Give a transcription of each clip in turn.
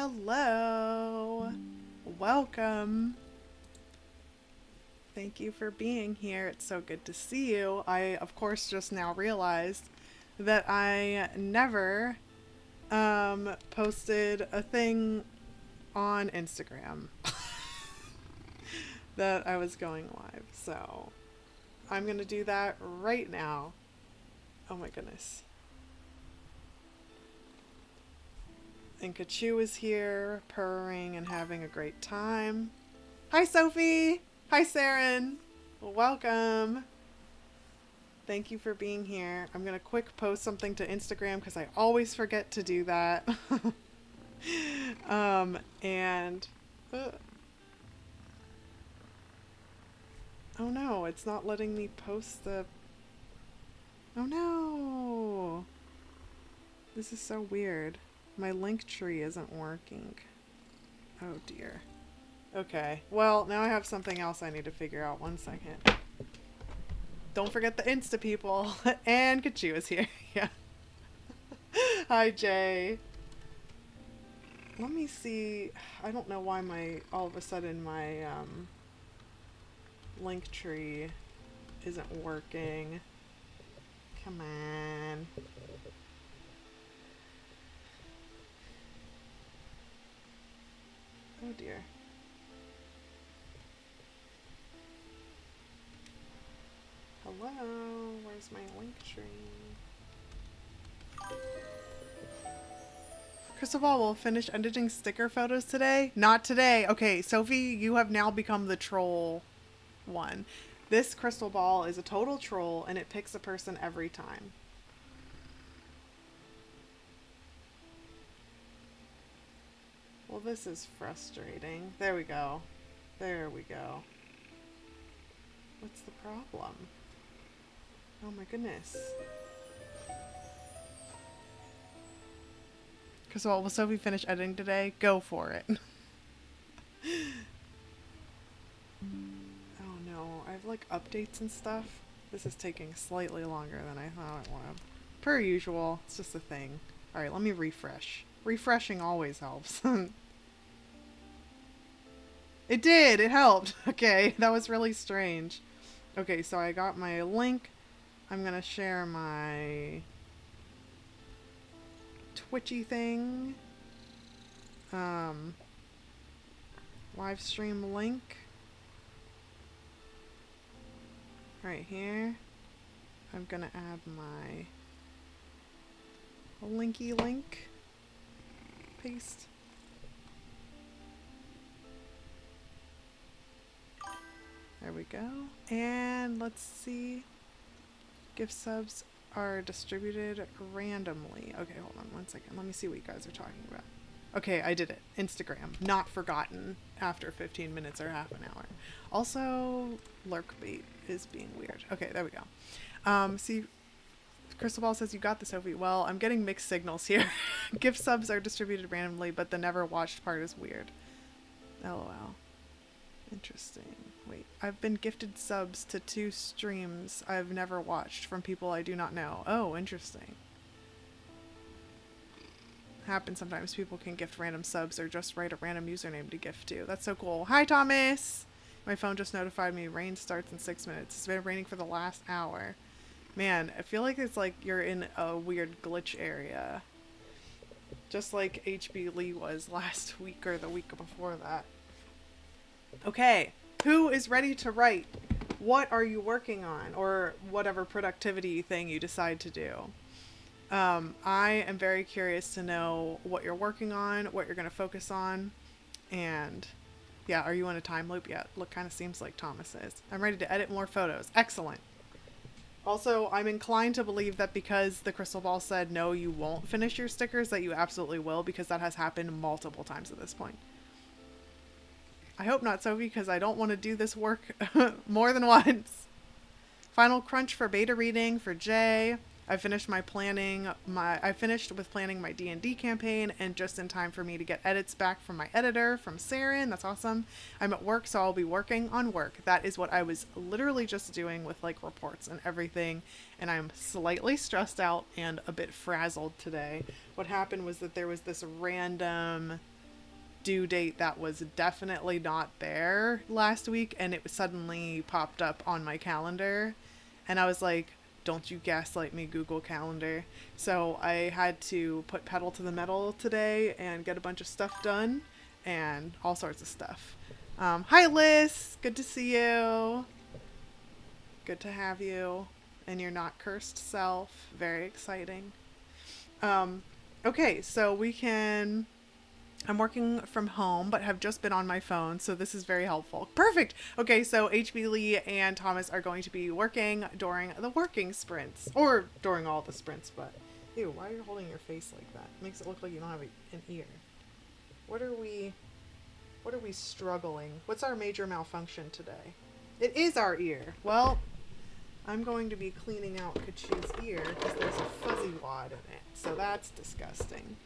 Hello. Welcome. Thank you for being here. It's so good to see you. I, of course, just now realized that I never posted a thing on Instagram that I was going live. So I'm going to do that right now. Oh my goodness. And Kachoo is here, purring and having a great time. Hi, Sophie. Hi, Saren. Welcome. Thank you for being here. I'm going to quick post something to Instagram because I always forget to do that. And... oh no, it's not letting me post the... oh no! This is so weird. My link tree isn't working. Oh dear. Okay, well, now I have something else I need to figure out. 1 second. Don't forget the Insta people. And Kachoo is here. Yeah. Hi, Jay. Let me see. I don't know why all of a sudden my link tree isn't working. Come on. Oh dear. Hello, where's my link tree? Crystal Ball will finish editing sticker photos today? Not today. Okay, Sophie, you have now become the troll one. This Crystal Ball is a total troll and it picks a person every time. Well, this is frustrating. There we go. There we go. What's the problem? Oh my goodness. Crystal, will Sophie finish editing today? Go for it. Oh no, I have like updates and stuff. This is taking slightly longer than I thought it would. Per usual, it's just a thing. Alright, let me refresh. Refreshing always helps. It did! It helped! Okay, that was really strange. Okay, so I got my link. I'm gonna share my Twitchy thing. Live stream link. Right here. I'm gonna add my linky link. Paste. There we go. And let's see. Gift subs are distributed randomly. Okay, hold on 1 second. Let me see what you guys are talking about. Okay, I did it. Instagram. Not forgotten after 15 minutes or half an hour. Also, lurkbait is being weird. Okay, there we go. See, Crystal Ball says you got this, Sophie. Well, I'm getting mixed signals here. Gift subs are distributed randomly, but the never watched part is weird. LOL. Interesting. Wait, I've been gifted subs to 2 streams I've never watched from people I do not know. Oh, interesting. Happens sometimes. People can gift random subs or just write a random username to gift to. That's so cool. Hi, Thomas! My phone just notified me rain starts in 6 minutes. It's been raining for the last hour. Man, I feel like it's like you're in a weird glitch area. Just like HB Lee was last week or the week before that. Okay, who is ready to write? What are you working on? Or whatever productivity thing you decide to do. I am very curious to know what you're working on, what you're going to focus on, and yeah, are you in a time loop yet? Look, kind of seems like Thomas is. I'm ready to edit more photos. Excellent. Also, I'm inclined to believe that because the Crystal Ball said no, you won't finish your stickers, that you absolutely will, because that has happened multiple times at this point. I hope not, Sophie, because I don't want to do this work more than once. Final crunch for beta reading for Jay. I finished with planning my D&D campaign, and just in time for me to get edits back from my editor, from Saren. That's awesome. I'm at work, so I'll be working on work. That is what I was literally just doing with like reports and everything, and I'm slightly stressed out and a bit frazzled today. What happened was that there was this random due date that was definitely not there last week, and it suddenly popped up on my calendar, and I was like, don't you gaslight me, Google Calendar. So I had to put pedal to the metal today and get a bunch of stuff done and all sorts of stuff. Hi Liz, good to see you. Good to have you and your not cursed self. Very exciting. Okay, so I'm working from home, but have just been on my phone, so this is very helpful. Perfect. Okay, so HB Lee and Thomas are going to be working during the working sprints, or during all the sprints, but ew, why are you holding your face like that? It makes it look like you don't have an ear. What are we struggling? What's our major malfunction today? It is our ear. Well, I'm going to be cleaning out Kachoo's ear because there's a fuzzy wad in it, so that's disgusting.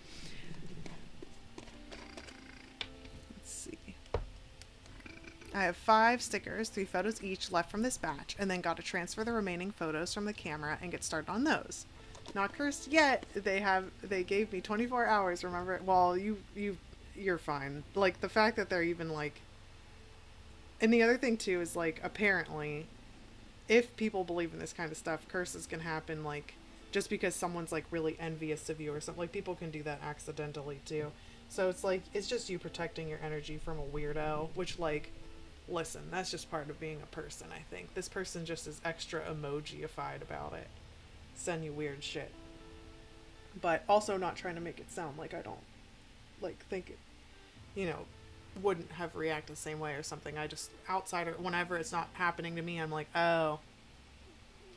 I have 5 stickers, 3 photos each left from this batch, and then got to transfer the remaining photos from the camera and get started on those. Not cursed yet. They gave me 24 hours, remember? Well, you're fine. Like, the fact that they're even, like... And the other thing, too, is, like, apparently, if people believe in this kind of stuff, curses can happen, like, just because someone's, like, really envious of you or something. Like, people can do that accidentally, too. So it's, like, it's just you protecting your energy from a weirdo, which, like... Listen, that's just part of being a person, I think. This person just is extra emoji-ified about it. Send you weird shit. But also not trying to make it sound like I don't, like, think it, wouldn't have reacted the same way or something. I just, outsider, whenever it's not happening to me, I'm like, oh,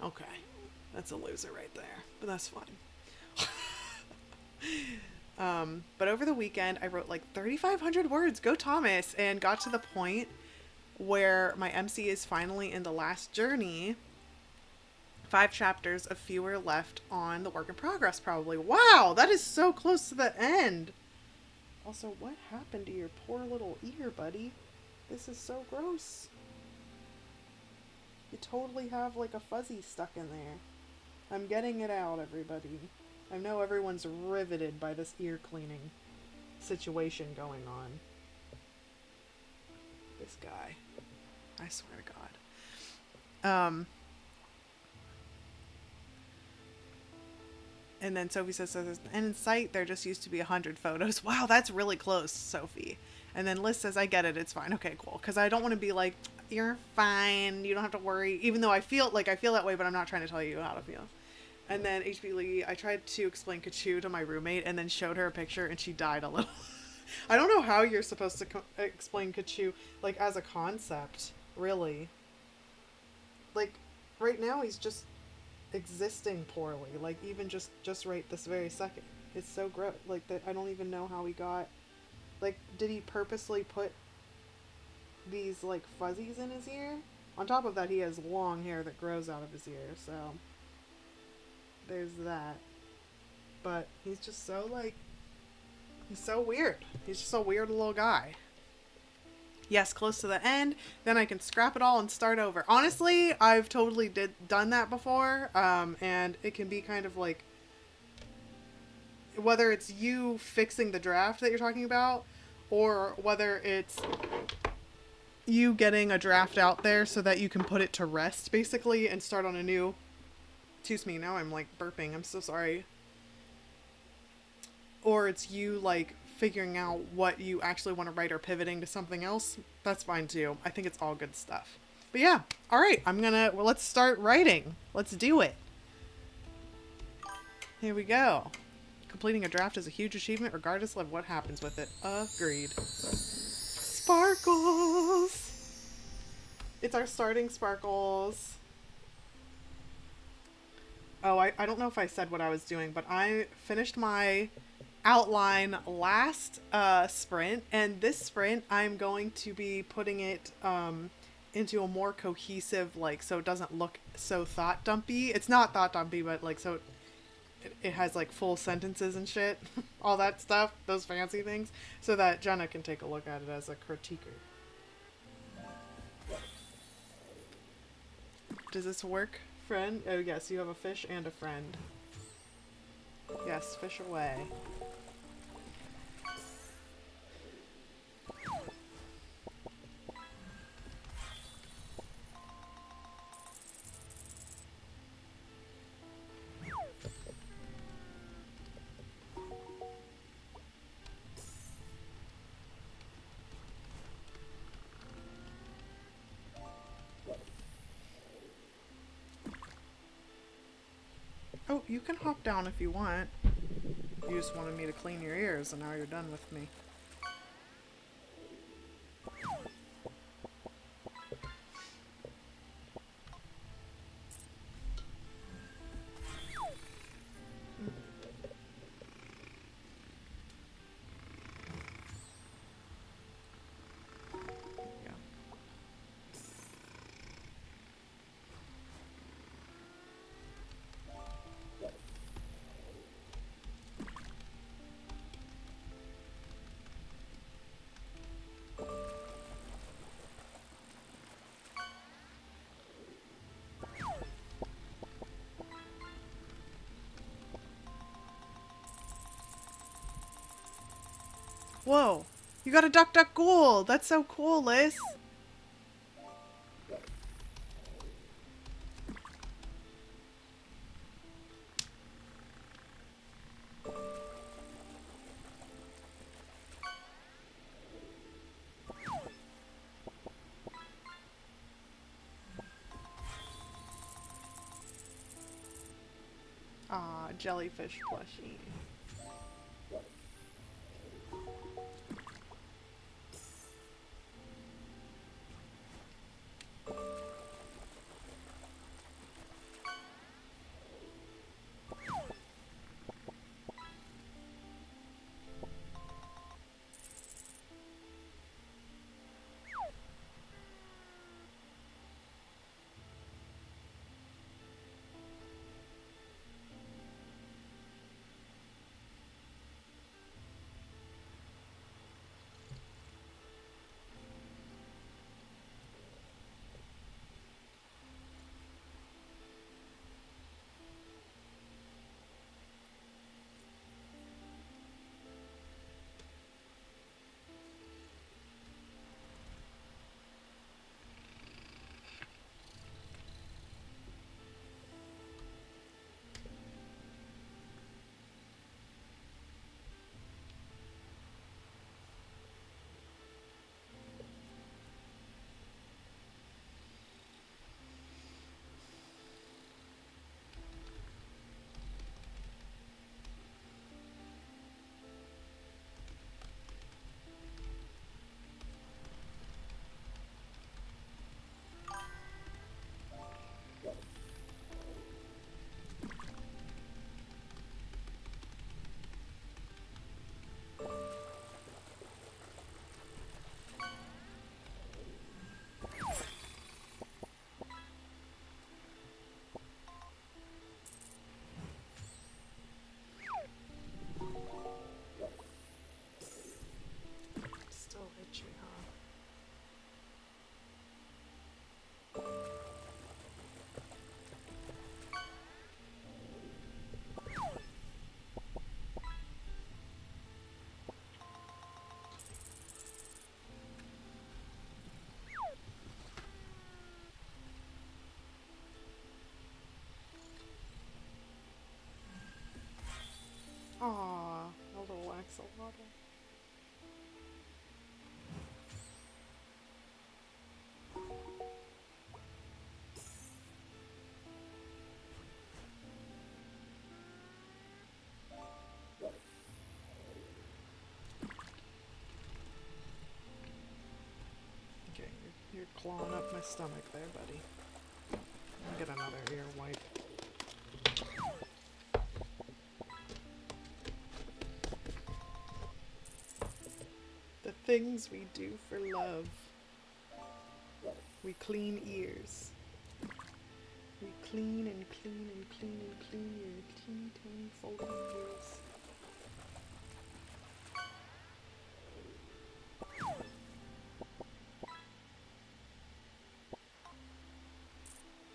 okay. That's a loser right there. But that's fine. But over the weekend, I wrote like 3,500 words. Go Thomas! And got to the point where my MC is finally in the last journey. 5 chapters of fewer left on the work in progress, probably. Wow, that is so close to the end. Also, what happened to your poor little ear, buddy? This is so gross. You totally have like a fuzzy stuck in there. I'm getting it out, everybody. I know everyone's riveted by this ear cleaning situation going on. This guy. I swear to God. And then Sophie says, so there's an end in sight. There just used to be 100 photos. Wow, that's really close, Sophie. And then Liz says, I get it. It's fine. Okay, cool. Because I don't want to be like, you're fine. You don't have to worry. Even though I feel that way, but I'm not trying to tell you how to feel. And then HB Lee, I tried to explain Kachoo to my roommate and then showed her a picture and she died a little. I don't know how you're supposed to explain Kachoo, like, as a concept. Really. Like, right now he's just existing poorly. Like, even just right this very second. It's so gross. Like, that I don't even know how he got... Like, did he purposely put these, like, fuzzies in his ear? On top of that, he has long hair that grows out of his ear, so... There's that. But he's just so, like... He's so weird. He's just a weird little guy. Yes, close to the end. Then I can scrap it all and start over. Honestly, I've totally done that before. And it can be kind of like, whether it's you fixing the draft that you're talking about, or whether it's you getting a draft out there so that you can put it to rest, basically, and start on a new... Excuse me, now I'm like burping. I'm so sorry. Or it's you, like, figuring out what you actually want to write or pivoting to something else. That's fine too. I think it's all good stuff. But yeah, all right, let's start writing. Let's do it. Here we go. Completing a draft is a huge achievement regardless of what happens with it. Agreed. Sparkles! It's our starting sparkles. Oh, I don't know if I said what I was doing, but I finished my outline last sprint, and this sprint I'm going to be putting it into a more cohesive, like, so it doesn't look so thought dumpy. It's not thought dumpy, but like, so it has like full sentences and shit, all that stuff, those fancy things, so that Jenna can take a look at it as a critiquer. Does this work, friend? Oh yes, you have a fish and a friend. Yes, fish away. Oh, you can hop down if you want. You just wanted me to clean your ears, and now you're done with me. Yeah. Whoa! You got a duck duck ghoul! That's so cool, Liz! Aw, jellyfish plushie. Still itchy, huh? Aw, a little axolotl. Okay, you're clawing up my stomach there, buddy. I'll get another ear wipe. The things we do for love. We clean ears. We clean and clean and clean and clean your teeny tiny folding ears.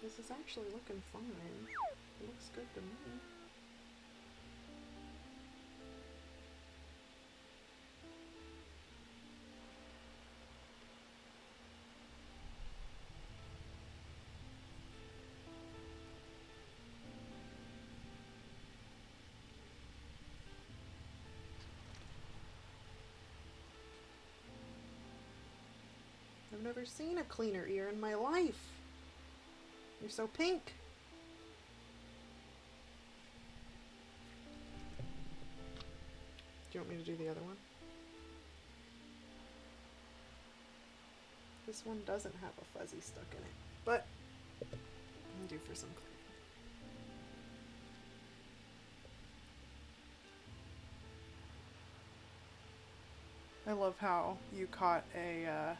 This is actually looking fine. It looks good to me. I've never seen a cleaner ear in my life. You're so pink. Do you want me to do the other one? This one doesn't have a fuzzy stuck in it, but I'm due for some cleaning. I love how you caught a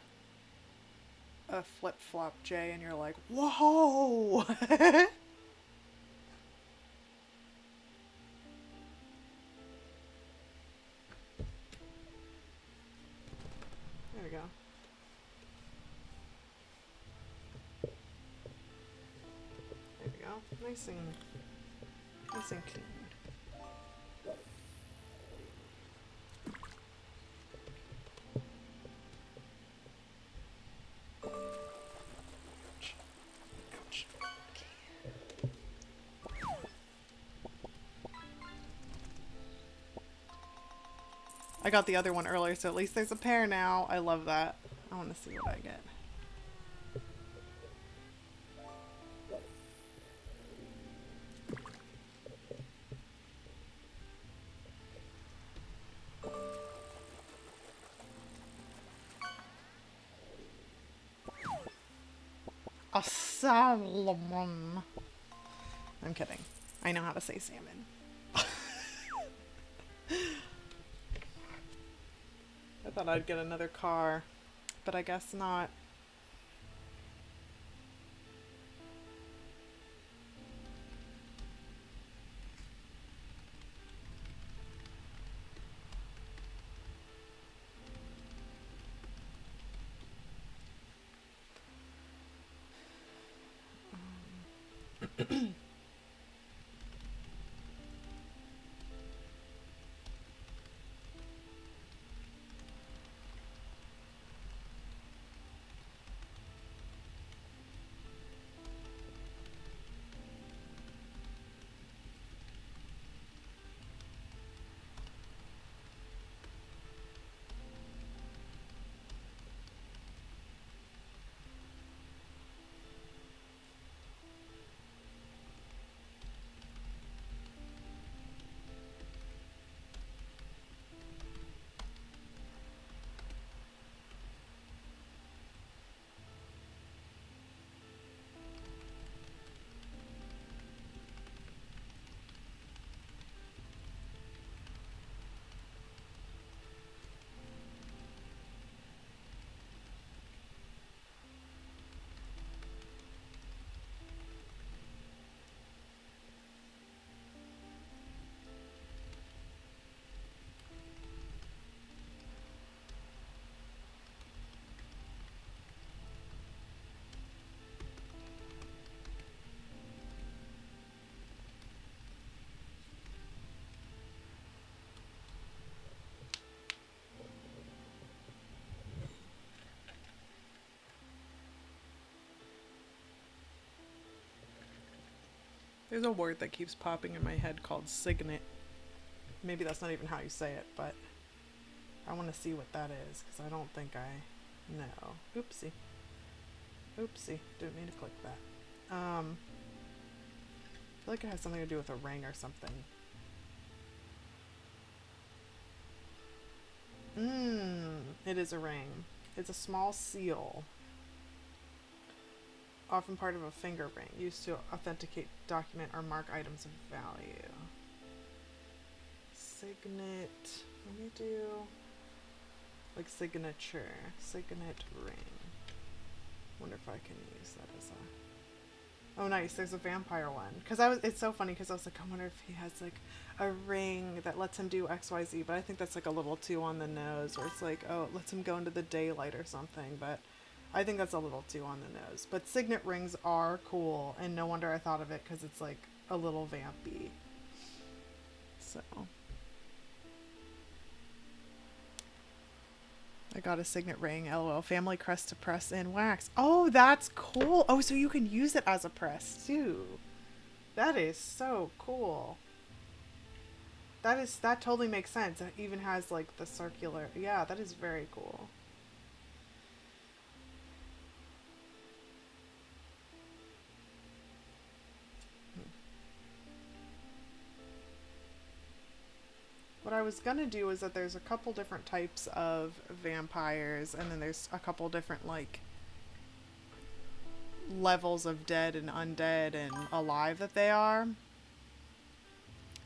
flip-flop J and you're like, whoa! There we go. There we go. Nice and clean. Ouch. Okay. I got the other one earlier, so at least there's a pair now. I love that. I want to see what I get. A salmon. I'm kidding. I know how to say salmon. I thought I'd get another car, but I guess not. There's a word that keeps popping in my head called signet. Maybe that's not even how you say it, but I want to see what that is because I don't think I know. Oopsie. Oopsie. Didn't mean to click that. I feel like it has something to do with a ring or something. It is a ring. It's a small seal. Often part of a finger ring, used to authenticate, document, or mark items of value. Signet. Let me do like signature. Signet ring. Wonder if I can use that as a... Oh, nice. There's a vampire one. It's so funny because I was like, I wonder if he has like a ring that lets him do XYZ, but I think that's like a little too on the nose, where it's like, oh, it lets him go into the daylight or something, but I think that's a little too on the nose. But signet rings are cool, and no wonder I thought of it because it's like a little vampy. So I got a signet ring, LOL. Family crest to press in wax. Oh, that's cool. Oh, so you can use it as a press too. That is so cool. That totally makes sense. It even has like the circular. Yeah, that is very cool. What what I was gonna do is that there's a couple different types of vampires, and then there's a couple different like levels of dead and undead and alive that they are.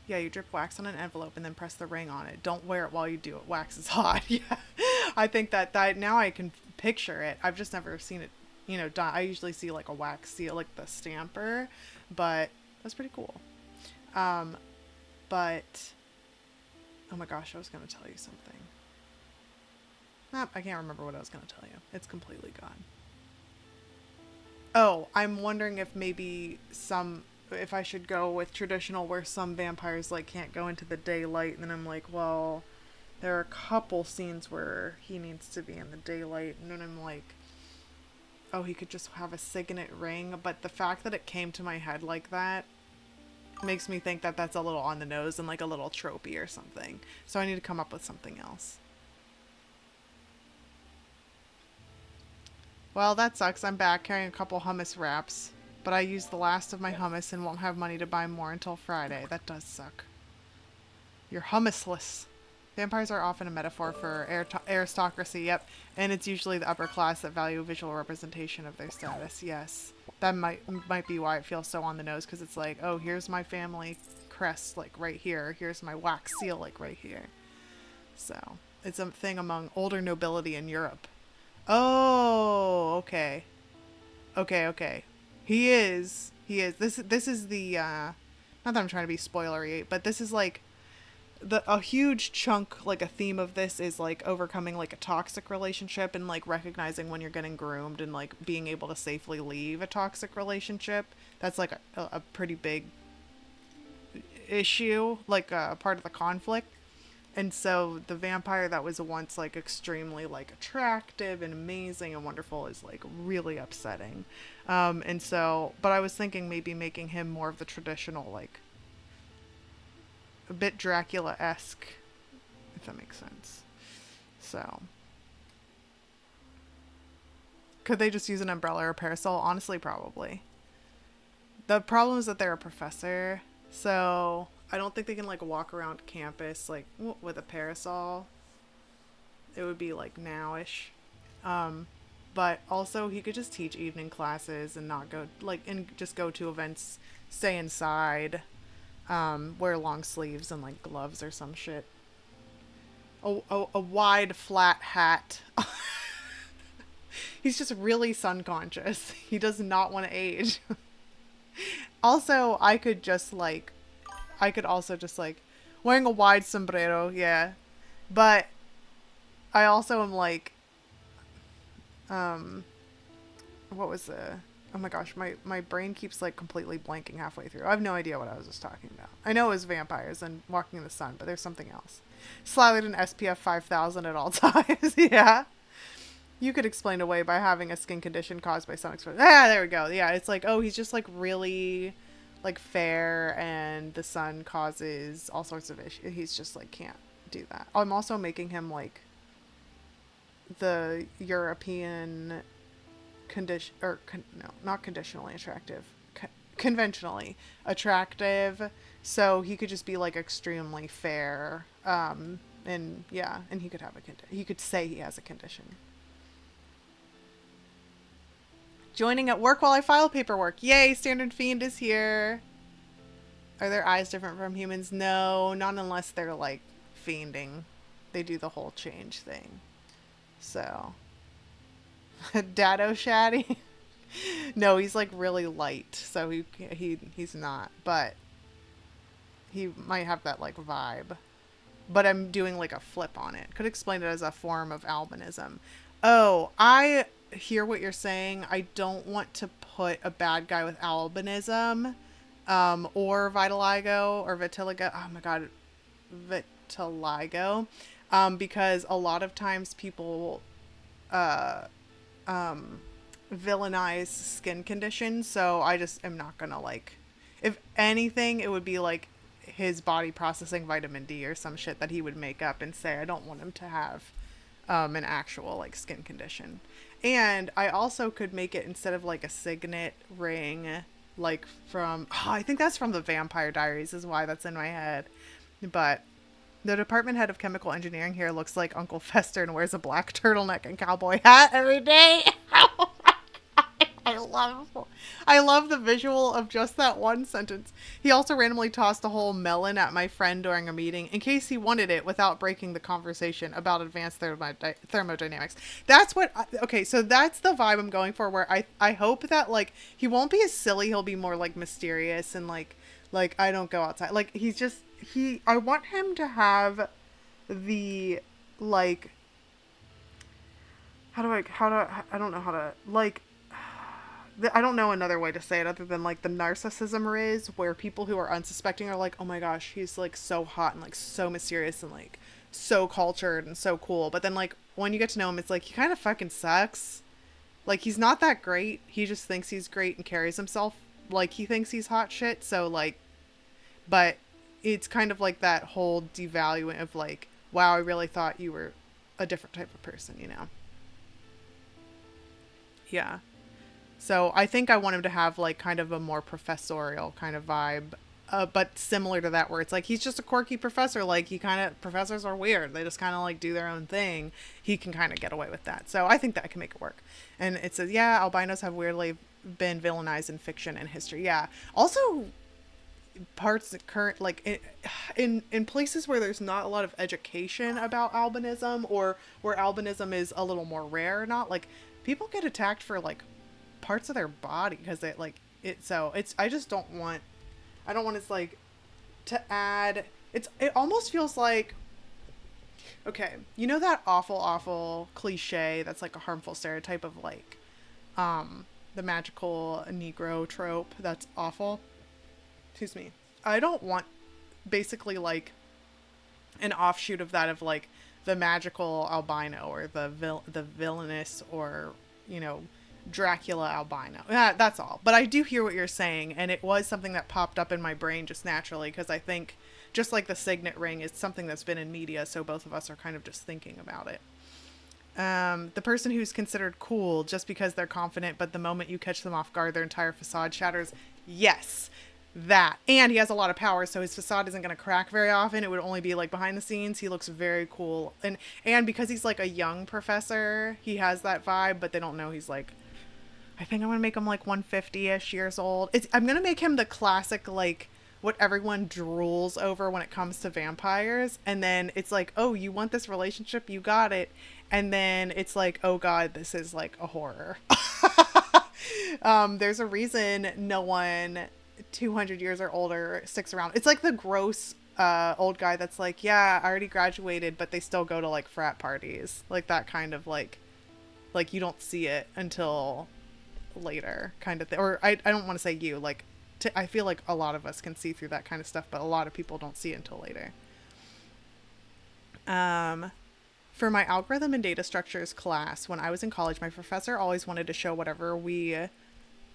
Yeah, you drip wax on an envelope and then press the ring on it. Don't wear it while you do it. Wax is hot. Yeah. I think that now I can picture it. I've just never seen it, done. I usually see like a wax seal, like the stamper, but that's pretty cool. But, oh my gosh, I was going to tell you something. I can't remember what I was going to tell you. It's completely gone. Oh, I'm wondering if maybe if I should go with traditional where some vampires like can't go into the daylight, and then I'm like, well, there are a couple scenes where he needs to be in the daylight, and then I'm like, oh, he could just have a signet ring. But the fact that it came to my head like that makes me think that that's a little on the nose and like a little tropey or something. So I need to come up with something else. Well, that sucks. I'm back carrying a couple hummus wraps, but I used the last of my hummus and won't have money to buy more until Friday. That does suck. You're hummusless. Vampires are often a metaphor for aristocracy, yep, and it's usually the upper class that value visual representation of their status, yes. That might be why it feels so on the nose, because it's like, oh, here's my family crest, like, right here. Here's my wax seal, like, right here. So, it's a thing among older nobility in Europe. Oh, okay. Okay. He is. This is the, not that I'm trying to be spoilery, but this is like, a huge chunk, like a theme of this is like overcoming like a toxic relationship and like recognizing when you're getting groomed and like being able to safely leave a toxic relationship. That's like a pretty big issue, like a part of the conflict. And so the vampire that was once like extremely like attractive and amazing and wonderful is like really upsetting. And so, but I was thinking maybe making him more of the traditional, like a bit Dracula-esque, if that makes sense. So, could they just use an umbrella or a parasol? Honestly, probably. The problem is that they're a professor, so I don't think they can like walk around campus like with a parasol. It would be like nowish. But also he could just teach evening classes and not go like and just go to events, stay inside, wear long sleeves and like gloves or some shit. A wide flat hat. He's just really sun conscious. He does not want to age. Also, I could also just like wearing a wide sombrero, yeah. But I also am like, what was the, oh my gosh, my brain keeps like completely blanking halfway through. I have no idea what I was just talking about. I know it was vampires and walking in the sun, but there's something else. Slightly an SPF 5000 at all times, yeah. You could explain away by having a skin condition caused by sun exposure. Ah, there we go. Yeah, it's like, oh, he's just like really like fair and the sun causes all sorts of issues. He's just like can't do that. I'm also making him like the European condition or no, not conditionally attractive, conventionally attractive. So he could just be like extremely fair. And yeah, and he could have he could say he has a condition. Joining at work while I file paperwork. Yay, Standard Fiend is here. Are their eyes different from humans? No, not unless they're like fiending. They do the whole change thing. So. Dado Shaddy? No, he's like really light. So he's not. But he might have that like vibe. But I'm doing like a flip on it. Could explain it as a form of albinism. Oh, I hear what you're saying. I don't want to put a bad guy with albinism, or vitiligo or vitiligo. Oh my god, vitiligo, because a lot of times people, villainize skin conditions. So I just am not gonna like. If anything, it would be like his body processing vitamin D or some shit that he would make up and say I don't want him to have an actual like skin condition. And I also could make it instead of like a signet ring like from I think that's from the Vampire Diaries is why that's in my head. But The department head of chemical engineering here looks like Uncle Fester and wears a black turtleneck and cowboy hat every day. I love I love the visual of just that one sentence. He also randomly tossed a whole melon at my friend during a meeting in case he wanted it without breaking the conversation about advanced thermodynamics. That's what okay, so that's the vibe I'm going for, where I hope that like he won't be as silly, he'll be more like mysterious and like I don't go outside. Like he's just he I want him to have the like I don't know how to like I don't know another way to say it other than like the narcissism riz, where people who are unsuspecting are like, oh my gosh, he's like so hot and like so mysterious and like so cultured and so cool. But then like when you get to know him, it's like he kind of fucking sucks. Like he's not that great. He just thinks he's great and carries himself like he thinks he's hot shit. So like, but it's kind of like that whole devaluing of like, wow, I really thought you were a different type of person, you know? Yeah. So I think I want him to have like kind of a more professorial kind of vibe, but similar to that, where it's like he's just a quirky professor. Like he kind of professors are weird; they just kind of like do their own thing. He can kind of get away with that. So I think that can make it work. And it says, yeah, albinos have weirdly been villainized in fiction and history. Yeah. Also, parts that current like in places where there's not a lot of education about albinism, or where albinism is a little more rare, not like people get attacked for like parts of their body because it like it so it's I don't want it's like to add it almost feels like okay, you know that awful cliche that's like a harmful stereotype of like the magical Negro trope that's awful. Excuse me. I don't want basically like an offshoot of that, of like the magical albino or the villainous, or you know, Dracula albino. Yeah, that's all. But I do hear what you're saying, and it was something that popped up in my brain just naturally because I think just like the signet ring is something that's been in media, so both of us are kind of just thinking about it. The person who's considered cool just because they're confident, but the moment you catch them off guard, their entire facade shatters. Yes, that. And he has a lot of power, so his facade isn't going to crack very often. It would only be like behind the scenes. He looks very cool. And because he's like a young professor, he has that vibe, but they don't know he's like, I think I'm going to make him like 150-ish years old. I'm going to make him the classic, like, what everyone drools over when it comes to vampires. And then it's like, oh, you want this relationship? You got it. And then it's like, oh God, this is like a horror. There's a reason no one 200 years or older sticks around. It's like the gross old guy that's like, yeah, I already graduated, but they still go to like frat parties. Like that kind of like you don't see it until later kind of thing. Or I don't want to say you, like I feel like a lot of us can see through that kind of stuff, but a lot of people don't see it until later. For my algorithm and data structures class, when I was in college, my professor always wanted to show whatever we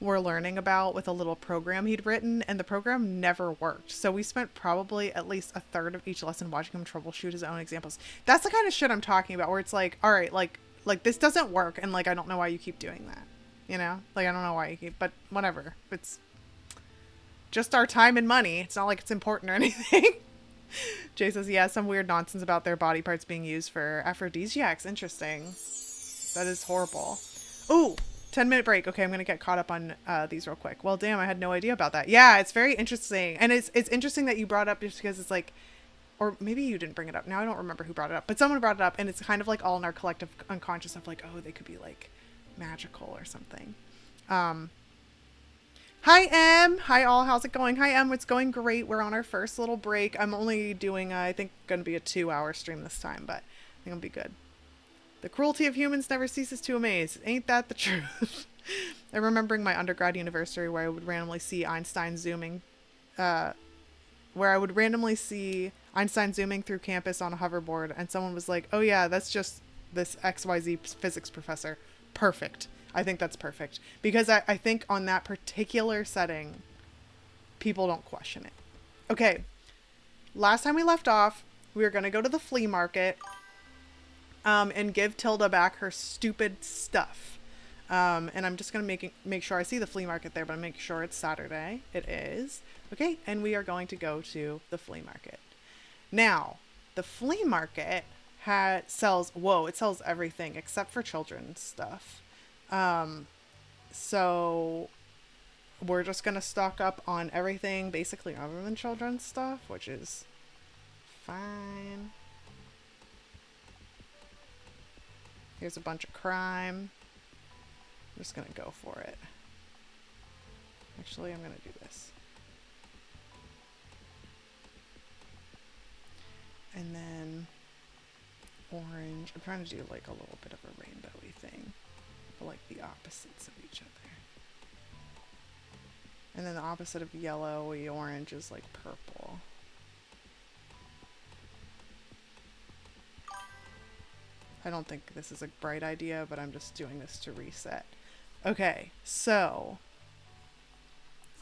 were learning about with a little program he'd written, and the program never worked. So we spent probably at least a third of each lesson watching him troubleshoot his own examples. That's the kind of shit I'm talking about, where it's like, all right, like this doesn't work, and like I don't know why you keep doing that. You know? Like I don't know why you keep, but whatever. It's just our time and money. It's not like it's important or anything. Jay says, yeah, some weird nonsense about their body parts being used for aphrodisiacs. Interesting. That is horrible. Ooh, 10-minute break. Okay, I'm going to get caught up on these real quick. Well, damn, I had no idea about that. Yeah, it's very interesting. And it's interesting that you brought it up just because it's like, or maybe you didn't bring it up. Now I don't remember who brought it up, but someone brought it up, and it's kind of like all in our collective unconscious of like, oh, they could be like magical or something. Hi, Em. Hi, all. How's it going? Hi, Em. It's going great. We're on our first little break. I'm only doing, I think, going to be a 2-hour stream this time, but I think it'll be good. The cruelty of humans never ceases to amaze. Ain't that the truth? I'm remembering my undergrad anniversary where I would randomly see Einstein zooming through campus on a hoverboard, and someone was like, oh yeah, that's just this XYZ physics professor. Perfect. I think that's perfect. Because I think on that particular setting, people don't question it. Okay. Last time we left off, we were going to go to the flea market and give Tilda back her stupid stuff. And I'm just going to make sure I see the flea market there, but I'm making sure it's Saturday. It is. Okay. And we are going to go to the flea market. Now, The flea market it sells everything except for children's stuff. So we're just gonna stock up on everything basically other than children's stuff, which is fine. Here's a bunch of crime. I'm just gonna go for it. Actually, I'm gonna do this. And then orange. I'm trying to do like a little bit of a rainbowy thing, but like the opposites of each other. And then the opposite of yellowy orange is like purple. I don't think this is a bright idea, but I'm just doing this to reset. Okay, so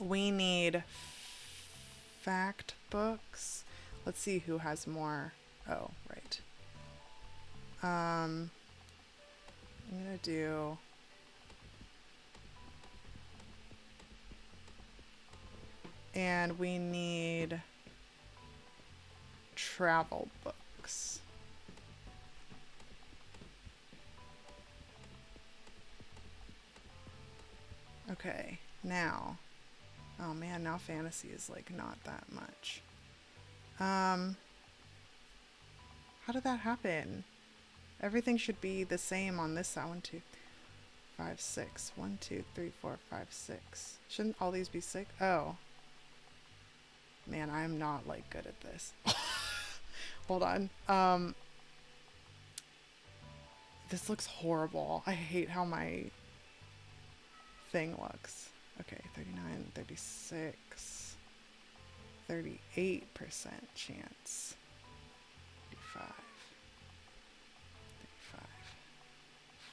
we need fact books. Let's see who has more. Oh, right. I'm gonna do and we need travel books. Okay, now. Oh man, now fantasy is like not that much. How did that happen? Everything should be the same on this side. 1, 2, 5, 6. 1, 2, 3, 4, 5, 6. Shouldn't all these be 6? Oh. Man, I'm not like good at this. Hold on. This looks horrible. I hate how my thing looks. Okay, 39, 36, 38% chance. 35, 35,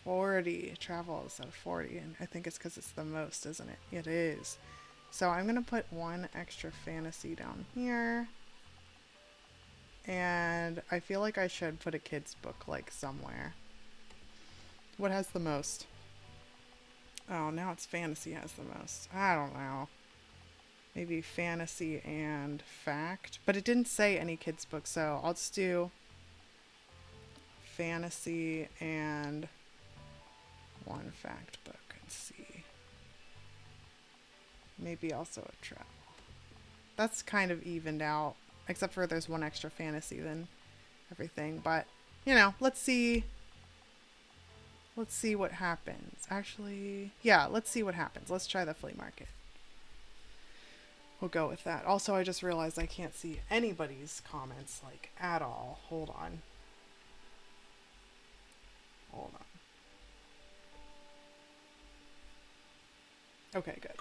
40. Travel is at 40, and I think it's because it's the most, isn't it? It is. So I'm gonna put one extra fantasy down here. And I feel like I should put a kid's book like somewhere. What has the most? Oh, now it's fantasy has the most. I don't know. Maybe fantasy and fact. But it didn't say any kids book, so I'll just do fantasy and one fact book and see. Maybe also a travel. That's kind of evened out. Except for there's one extra fantasy than everything. But, you know, let's see. Let's see what happens. Actually, yeah, let's see what happens. Let's try the flea market. We'll go with that. Also, I just realized I can't see anybody's comments, like, at all. Hold on. Hold on. Okay, good.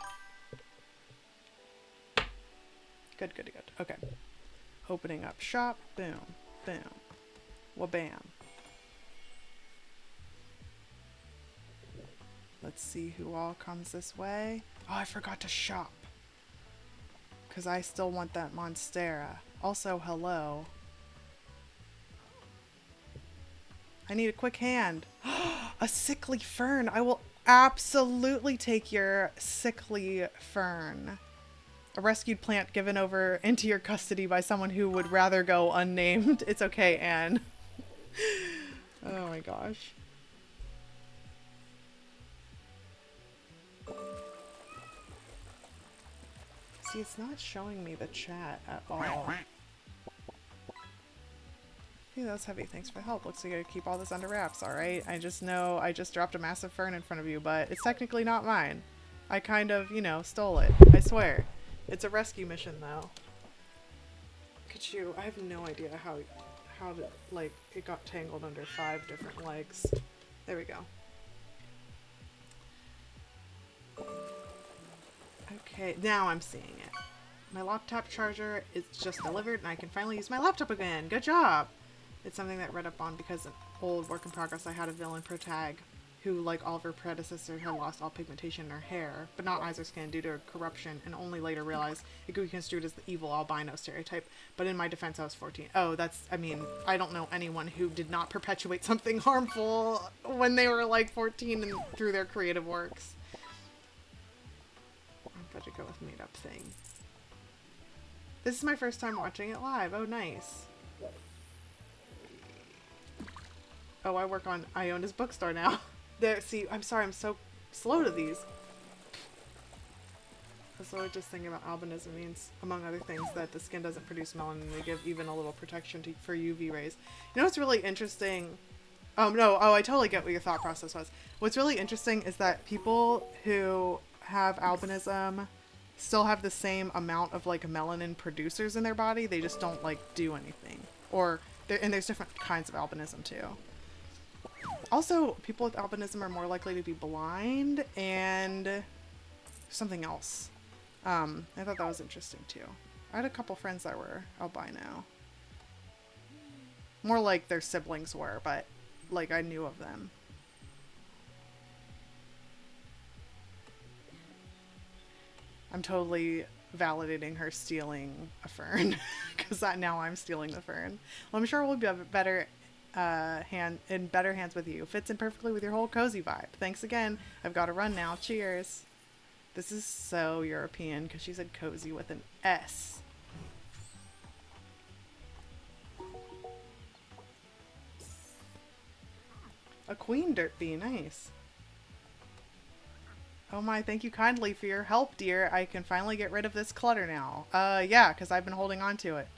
Good, good, good. Okay. Opening up shop. Boom. Boom. Wabam. Let's see who all comes this way. Oh, I forgot to shop. Because I still want that Monstera. Also, hello. I need a quick hand. A sickly fern. I will absolutely take your sickly fern. A rescued plant given over into your custody by someone who would rather go unnamed. It's okay, Anne. Oh my gosh. See, it's not showing me the chat at all. Hey, that was heavy. Thanks for the help. Looks like I gotta keep all this under wraps, alright? I just know I just dropped a massive fern in front of you, but it's technically not mine. I kind of, you know, stole it. I swear. It's a rescue mission, though. Kachoo, I have no idea how like, it got tangled under 5 different legs. There we go. Okay, now I'm seeing it. My laptop charger is just delivered and I can finally use my laptop again. Good job! It's something that read up on because an old work in progress I had a villain protag who, like all of her predecessors, had lost all pigmentation in her hair, but not eyes or skin due to corruption, and only later realized it could be construed as the evil albino stereotype. But in my defense, I was 14. Oh, that's, I mean, I don't know anyone who did not perpetuate something harmful when they were like 14 and through their creative works. I'm about to go with made up thing. This is my first time watching it live. Oh, nice. Oh, I work on Iona's bookstore now. There, see, I'm sorry, I'm so slow to these. I was literally just thinking about albinism means, among other things, that the skin doesn't produce melanin. They give even a little protection for UV rays. You know what's really interesting? No, I totally get what your thought process was. What's really interesting is that people who have albinism still have the same amount of like melanin producers in their body. They just don't like do anything. And there's different kinds of albinism too. Also, people with albinism are more likely to be blind and something else. I thought that was interesting too. I had a couple friends that were albino. More like their siblings were, but like I knew of them. I'm totally validating her stealing a fern because now I'm stealing the fern. Well, I'm sure we'll be better in better hands with you. Fits in perfectly with your whole cozy vibe. Thanks again. I've got to run now. Cheers. This is so European because she said cozy with an S. A queen dirt bee. Nice. Oh my, thank you kindly for your help, dear. I can finally get rid of this clutter now. Yeah, because I've been holding on to it.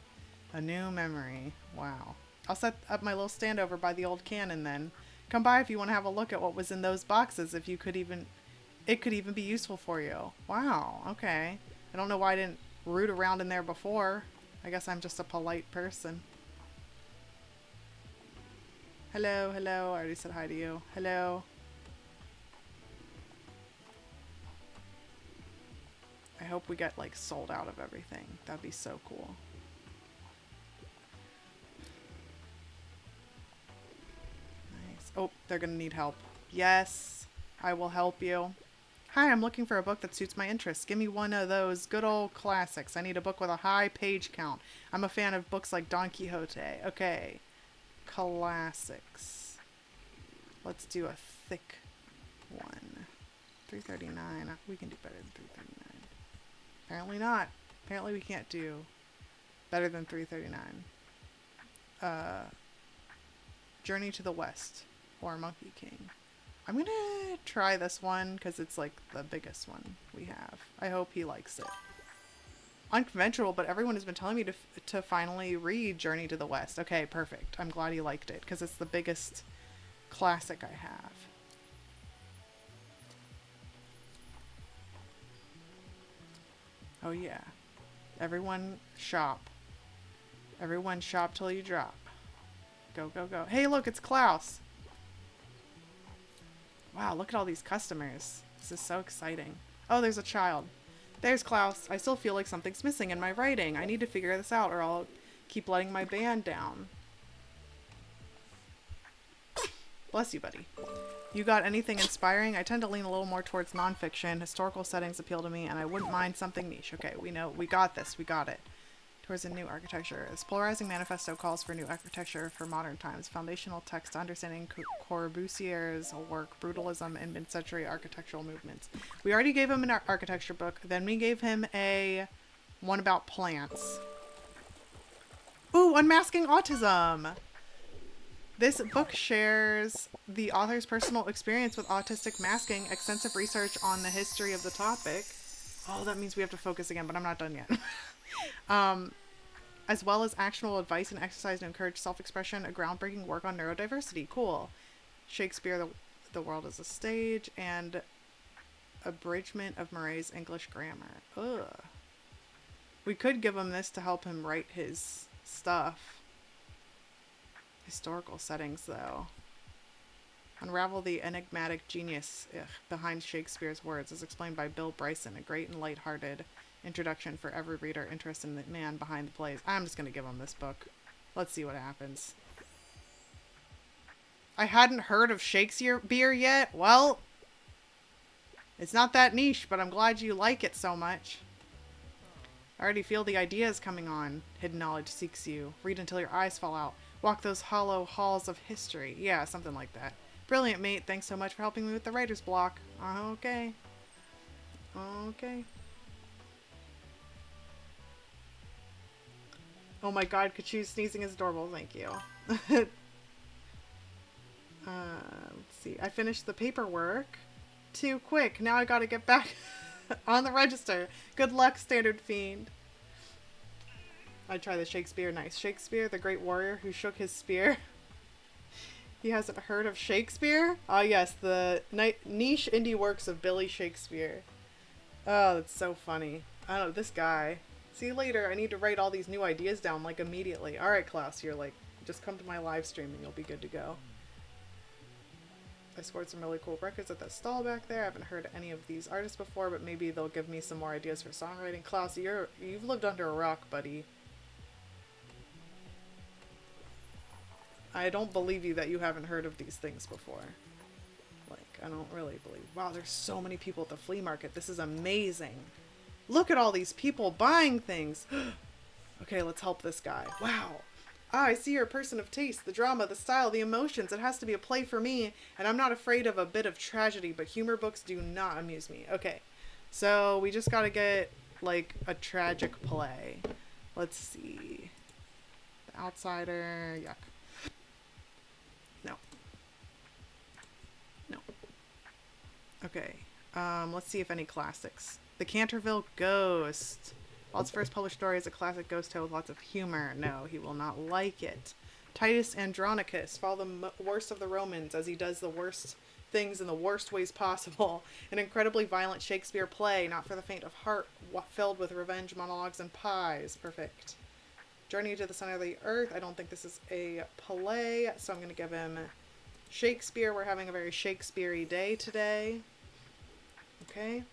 A new memory. Wow. I'll set up my little stand over by the old cannon then. Come by if you want to have a look at what was in those boxes, if you could even... It could even be useful for you. Wow, okay. I don't know why I didn't root around in there before. I guess I'm just a polite person. Hello, hello. I already said hi to you. Hello. I hope we get, like, sold out of everything. That'd be so cool. Nice. Oh, they're gonna need help. Yes, I will help you. Hi, I'm looking for a book that suits my interests. Give me one of those good old classics. I need a book with a high page count. I'm a fan of books like Don Quixote. Okay. Classics. Let's do a thick one. 339. We can do better than 339. Apparently not. Apparently we can't do better than 339. Journey to the West or Monkey King. I'm gonna try this one because it's like the biggest one we have. I hope he likes it. Unconventional, but everyone has been telling me to finally read Journey to the West. Okay, perfect. I'm glad he liked it because it's the biggest classic I have. Oh yeah. Everyone shop. Everyone shop till you drop. Go, go, go. Hey, look, it's Klaus. Wow, look at all these customers. This is so exciting. Oh, there's a child. There's Klaus. I still feel like something's missing in my writing. I need to figure this out or I'll keep letting my band down. Bless you, buddy. You got anything inspiring? I tend to lean a little more towards nonfiction. Historical settings appeal to me, and I wouldn't mind something niche. Okay, we know. We got this. We got it. Towards a new architecture. This polarizing manifesto calls for new architecture for modern times. Foundational text to understanding Corbusier's work, brutalism, and mid-century architectural movements. We already gave him an architecture book. Then we gave him a one about plants. Ooh, Unmasking Autism! This book shares the author's personal experience with autistic masking, extensive research on the history of the topic. Oh, that means we have to focus again, but I'm not done yet. As well as actionable advice and exercise to encourage self-expression, a groundbreaking work on neurodiversity. Cool. Shakespeare, the world is a stage, and abridgment of Murray's English grammar. Ugh. We could give him this to help him write his stuff. Historical settings, though. Unravel the enigmatic genius behind Shakespeare's words, as explained by Bill Bryson, a great and lighthearted introduction for every reader interested in the man behind the plays. I'm just going to give him this book. Let's see what happens. I hadn't heard of Shakespeare yet. Well, it's not that niche, but I'm glad you like it so much. I already feel the ideas coming on. Hidden knowledge seeks you. Read until your eyes fall out. Walk those hollow halls of history. Yeah, something like that. Brilliant, mate. Thanks so much for helping me with the writer's block. Okay. Okay. Oh my god, Kachoo sneezing is adorable. Thank you. Let's see. I finished the paperwork. Too quick. Now I gotta get back on the register. Good luck, Standard Fiend. I try the Shakespeare. Nice. Shakespeare, the great warrior who shook his spear. He hasn't heard of Shakespeare? Ah, yes, the niche indie works of Billy Shakespeare. Oh, that's so funny. I don't know, this guy. See you later. I need to write all these new ideas down, like, immediately. Alright, Klaus, you're like, just come to my live stream and you'll be good to go. I scored some really cool records at that stall back there. I haven't heard any of these artists before, but maybe they'll give me some more ideas for songwriting. Klaus, you've lived under a rock, buddy. I don't believe you that you haven't heard of these things before. Like, I don't really believe. Wow, there's so many people at the flea market. This is amazing. Look at all these people buying things. Okay, let's help this guy. Wow. Ah, I see you're a person of taste. The drama, the style, the emotions. It has to be a play for me, and I'm not afraid of a bit of tragedy, but humor books do not amuse me. Okay, so we just gotta get, like, a tragic play. Let's see. The Outsider. Yuck. No. No. Okay. Let's see if any classics. The Canterville Ghost. While its first published story is a classic ghost tale with lots of humor. No, he will not like it. Titus Andronicus. Follow the worst of the Romans as he does the worst things in the worst ways possible. An incredibly violent Shakespeare play, not for the faint of heart, filled with revenge, monologues, and pies. Perfect. Journey to the Center of the Earth. I don't think this is a play, so I'm going to give him Shakespeare. We're having a very Shakespeare-y day today. Okay.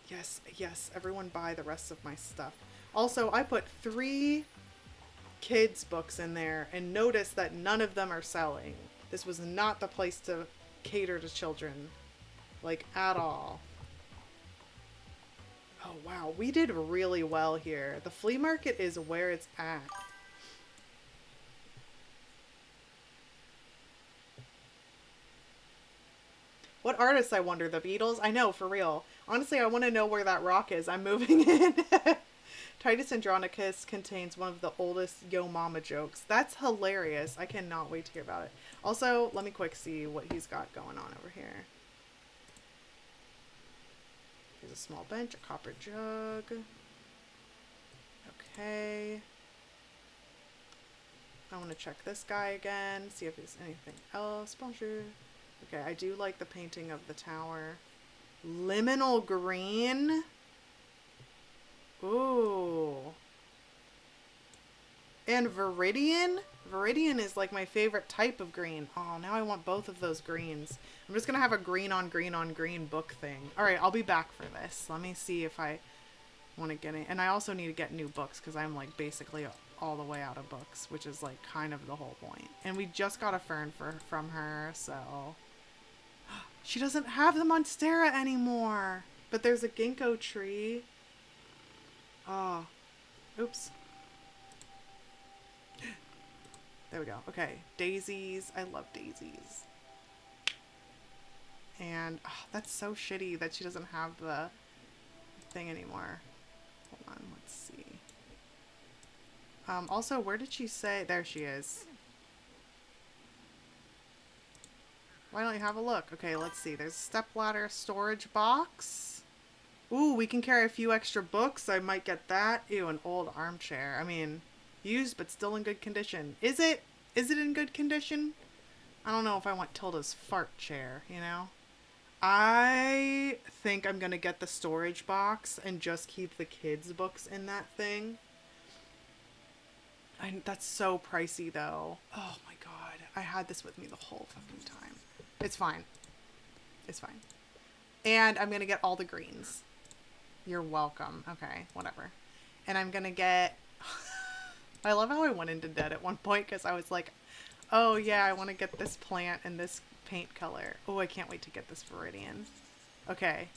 Yes, yes, everyone buy the rest of my stuff. Also, I put 3 kids' books in there and notice that none of them are selling. This was not the place to cater to children. Like, at all. Oh, wow. We did really well here. The flea market is where it's at. What artists, I wonder? The Beatles? I know, for real. Honestly, I want to know where that rock is. I'm moving in. Titus Andronicus contains one of the oldest Yo Mama jokes. That's hilarious. I cannot wait to hear about it. Also, let me quick see what he's got going on over here. Here's a small bench, a copper jug. Okay. I want to check this guy again, see if there's anything else. Bonjour. Okay, I do like the painting of the tower. Liminal green. Ooh. And Viridian? Viridian is like my favorite type of green. Oh, now I want both of those greens. I'm just going to have a green on green on green book thing. All right, I'll be back for this. Let me see if I want to get it. And I also need to get new books because I'm like basically all the way out of books, which is like kind of the whole point. And we just got a fern from her, so... She doesn't have the monstera anymore. But there's a ginkgo tree. Oh. Oops. There we go. Okay. Daisies. I love daisies. And oh, that's so shitty that she doesn't have the thing anymore. Hold on. Let's see. Also, where did she say? There she is. Why don't you have a look? Okay, let's see. There's a stepladder storage box. Ooh, we can carry a few extra books. I might get that. Ew, an old armchair. I mean, used but still in good condition. Is it? Is it in good condition? I don't know if I want Tilda's fart chair, you know? I think I'm gonna get the storage box and just keep the kids' books in that thing. That's so pricey, though. Oh my god. I had this with me the whole fucking time. It's fine. It's fine. And I'm going to get all the greens. You're welcome. Okay, whatever. And I'm going to get... I love how I went into debt at one point because I was like, oh yeah, I want to get this plant and this paint color. Oh, I can't wait to get this Viridian. Okay.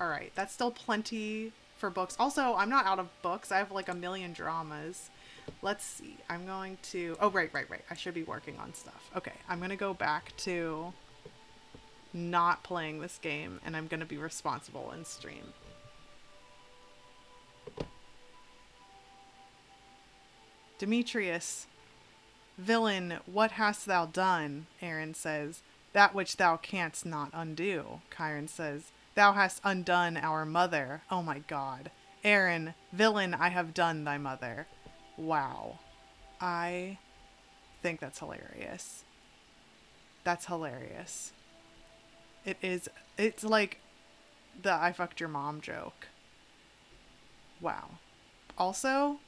All right. That's still plenty for books. Also, I'm not out of books. I have like a million dramas. Let's see. I'm going to... Oh, right. I should be working on stuff. Okay. I'm going to go back to not playing this game, and I'm going to be responsible in stream. Demetrius. Villain, what hast thou done? Aaron says. That which thou canst not undo. Chiron says. Thou hast undone our mother. Oh my god. Aaron, villain, I have done thy mother. Wow. I think that's hilarious. That's hilarious. It is. It's like the I fucked your mom joke. Wow. Also,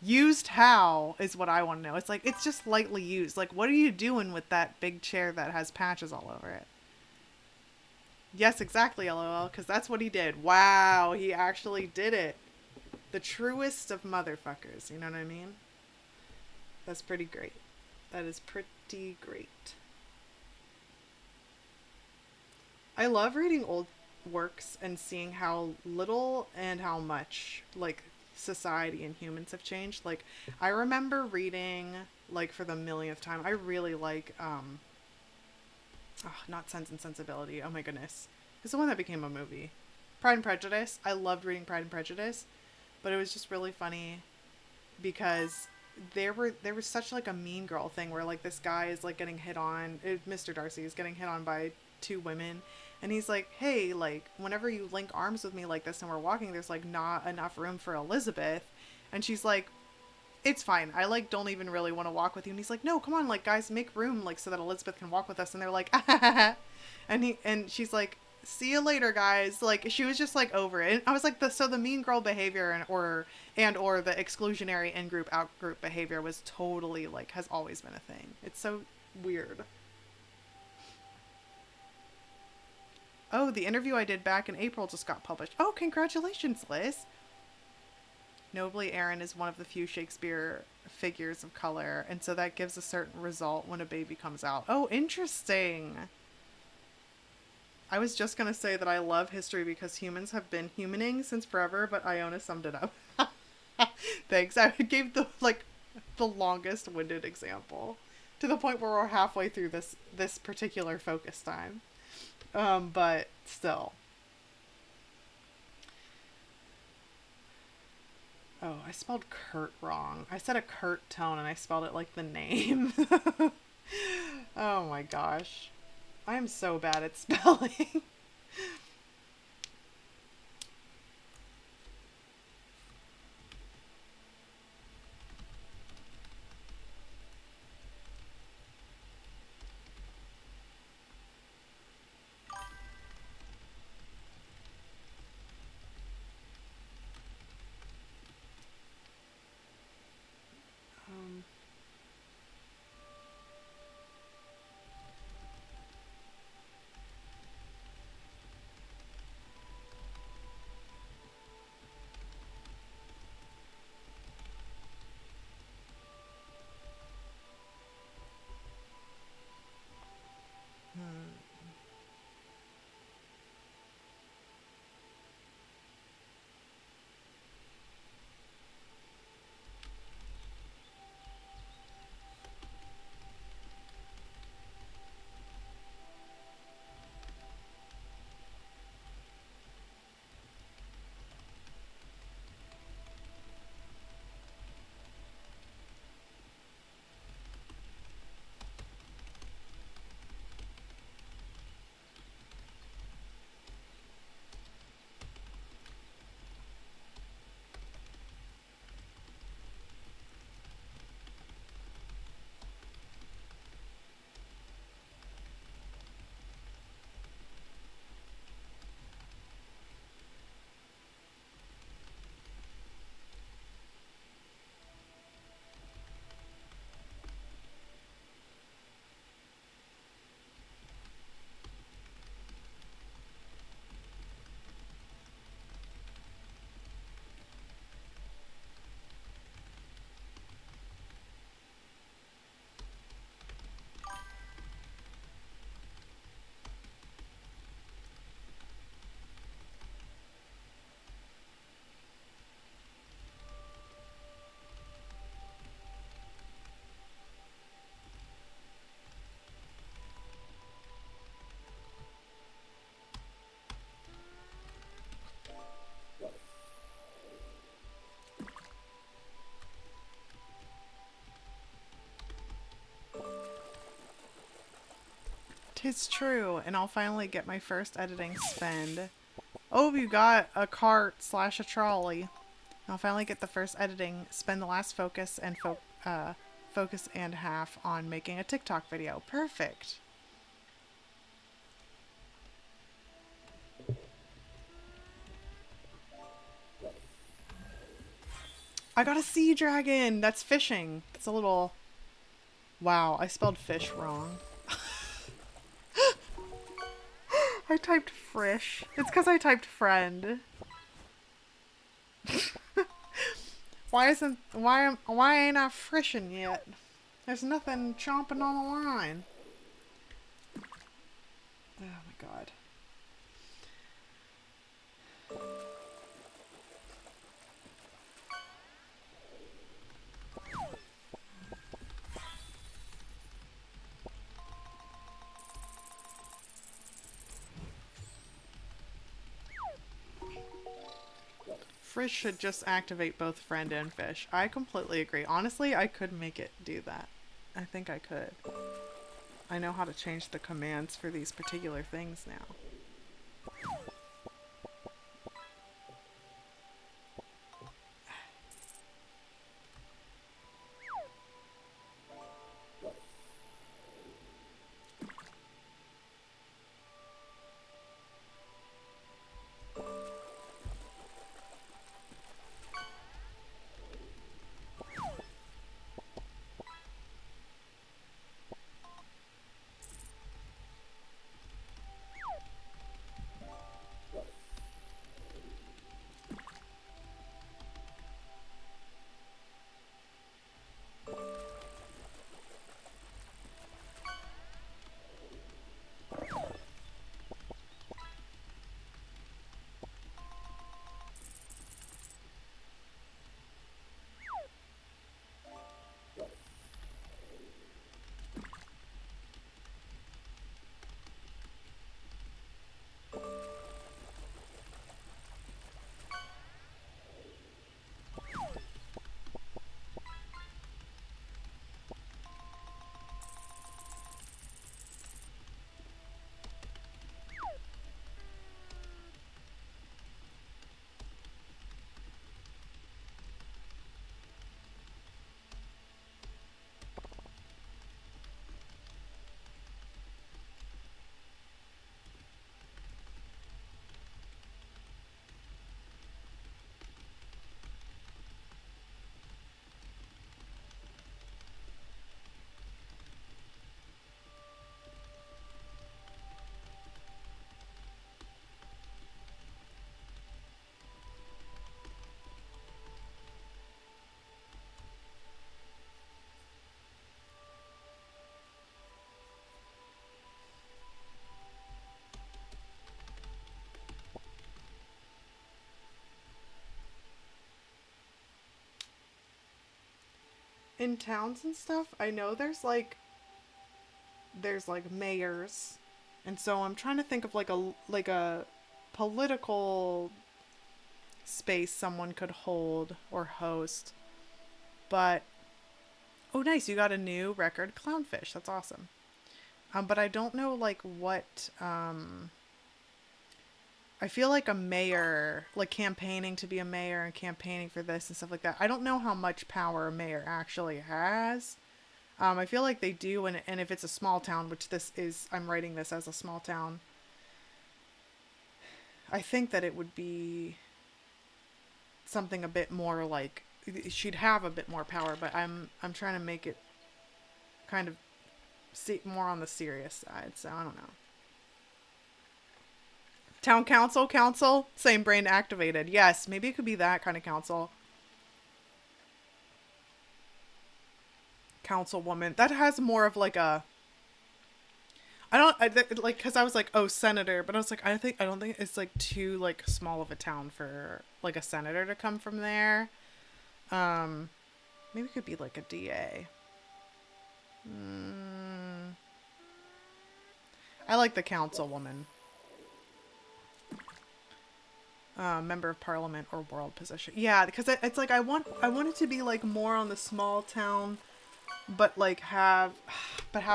used how is what I want to know. It's like, it's just lightly used. Like, what are you doing with that big chair that has patches all over it? Yes, exactly, lol, because that's what he did. Wow, he actually did it. The truest of motherfuckers, you know what I mean? That's pretty great. That is pretty great. I love reading old works and seeing how little and how much, like, society and humans have changed. Like, I remember reading, like, for the millionth time, I really like, not Sense and Sensibility. Oh my goodness. It's the one that became a movie. Pride and Prejudice. I loved reading Pride and Prejudice, but it was just really funny because there was such like a mean girl thing where like this guy is like getting hit on, Mr. Darcy is getting hit on by two women, and he's like, hey, like whenever you link arms with me like this and we're walking, there's like not enough room for Elizabeth, and she's like, it's fine, I like don't even really want to walk with you, and he's like, no, come on, like guys, make room like so that Elizabeth can walk with us, and they're like and she's like, see you later guys, like she was just like over it, and I was like, the mean girl behavior and or the exclusionary in group out group behavior was totally like has always been a thing. It's so weird. Oh, the interview I did back in April just got published. Oh, congratulations, Liz. Nobly, Aaron is one of the few Shakespeare figures of color, and so that gives a certain result when a baby comes out. Oh, interesting. I was just gonna say that I love history because humans have been humaning since forever, but Iona summed it up. Thanks. I gave the longest winded example to the point where we're halfway through this particular focus time. But still. Oh, I spelled Kurt wrong. I said a Kurt tone and I spelled it like the name. Oh my gosh. I am so bad at spelling. um, 'Tis true, and I'll finally get my first editing spend. Oh, you got a cart slash a trolley. I'll finally get the first editing, spend the last focus and half on making a TikTok video. Perfect. I got a sea dragon. That's fishing. It's a little... Wow, I spelled fish wrong. I typed frish. It's because I typed friend. Why ain't I frishing yet? There's nothing chomping on the line. Oh my god. Frish should just activate both friend and fish. I completely agree. Honestly, I could make it do that. I think I could. I know how to change the commands for these particular things now. In towns and stuff, I know there's like mayors, and so I'm trying to think of like a political space someone could hold or host. But oh, nice, you got a new record clownfish. That's awesome. But I don't know like what. I feel like a mayor, like campaigning to be a mayor and campaigning for this and stuff like that. I don't know how much power a mayor actually has. I feel like they do, and if it's a small town, which this is, I'm writing this as a small town, I think that it would be something a bit more like she'd have a bit more power. But I'm trying to make it kind of more on the serious side. So I don't know. Town council, same brain activated. Yes, maybe it could be that kind of council. Councilwoman. That has more of like a like because I was like, oh, senator, but I was like, I don't think it's like too like small of a town for like a senator to come from there. Um, maybe it could be like a DA. I like the councilwoman. Member of parliament or world position. Yeah, because it's like I want it to be like more on the small town, but like have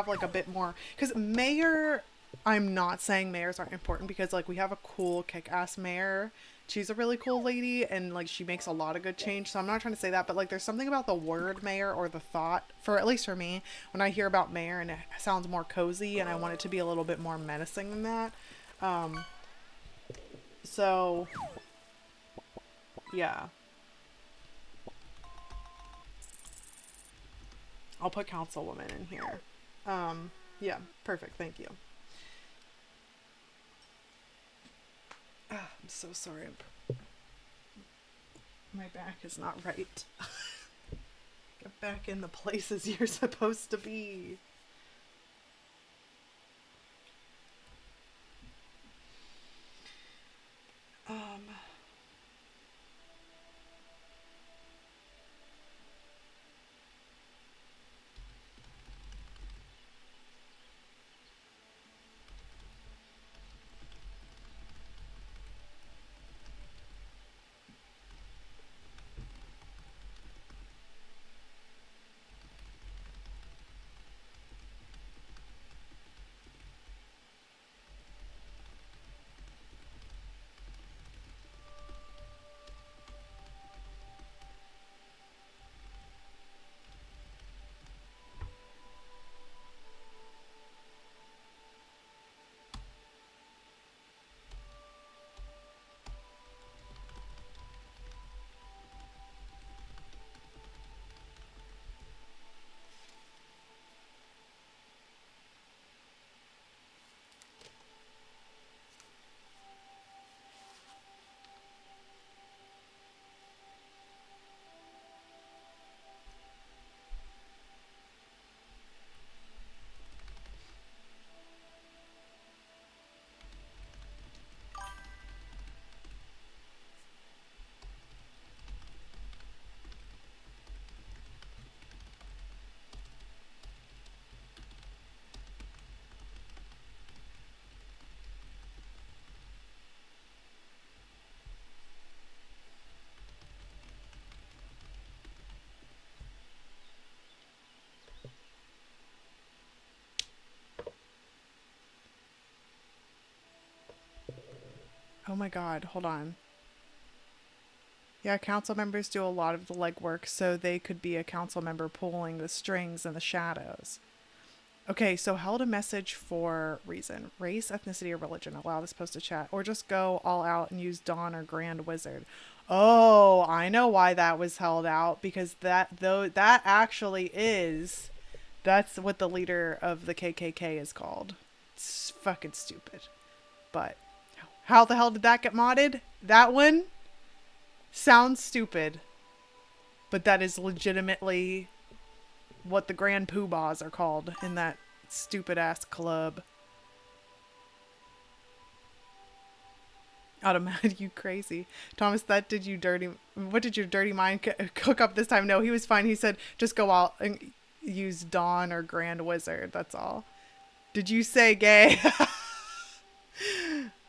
like a bit more, because mayor I'm not saying mayors aren't important because like we have a cool kick-ass mayor. She's a really cool lady and like she makes a lot of good change. So I'm not trying to say that, but like there's something about the word mayor or the thought for at least for me when I hear about mayor and it sounds more cozy and I want it to be a little bit more menacing than that. Um so yeah. I'll put councilwoman in here. Yeah, perfect. Thank you. I'm so sorry. My back is not right. Get back in the places you're supposed to be. Um, oh my god, hold on. Yeah, council members do a lot of the legwork, so they could be a council member pulling the strings in the shadows. Okay, so held a message for reason. Race, ethnicity, or religion. Allow this post to chat. Or just go all out and use Dawn or Grand Wizard. Oh, I know why that was held out. Because that actually is that's what the leader of the KKK is called. It's fucking stupid. But how the hell did that get modded? That one sounds stupid. But that is legitimately what the Grand Poobahs are called in that stupid ass club. Automatic, you crazy. Thomas, that did you dirty. What did your dirty mind cook up this time? No, he was fine. He said, just go out and use Dawn or Grand Wizard. That's all. Did you say gay?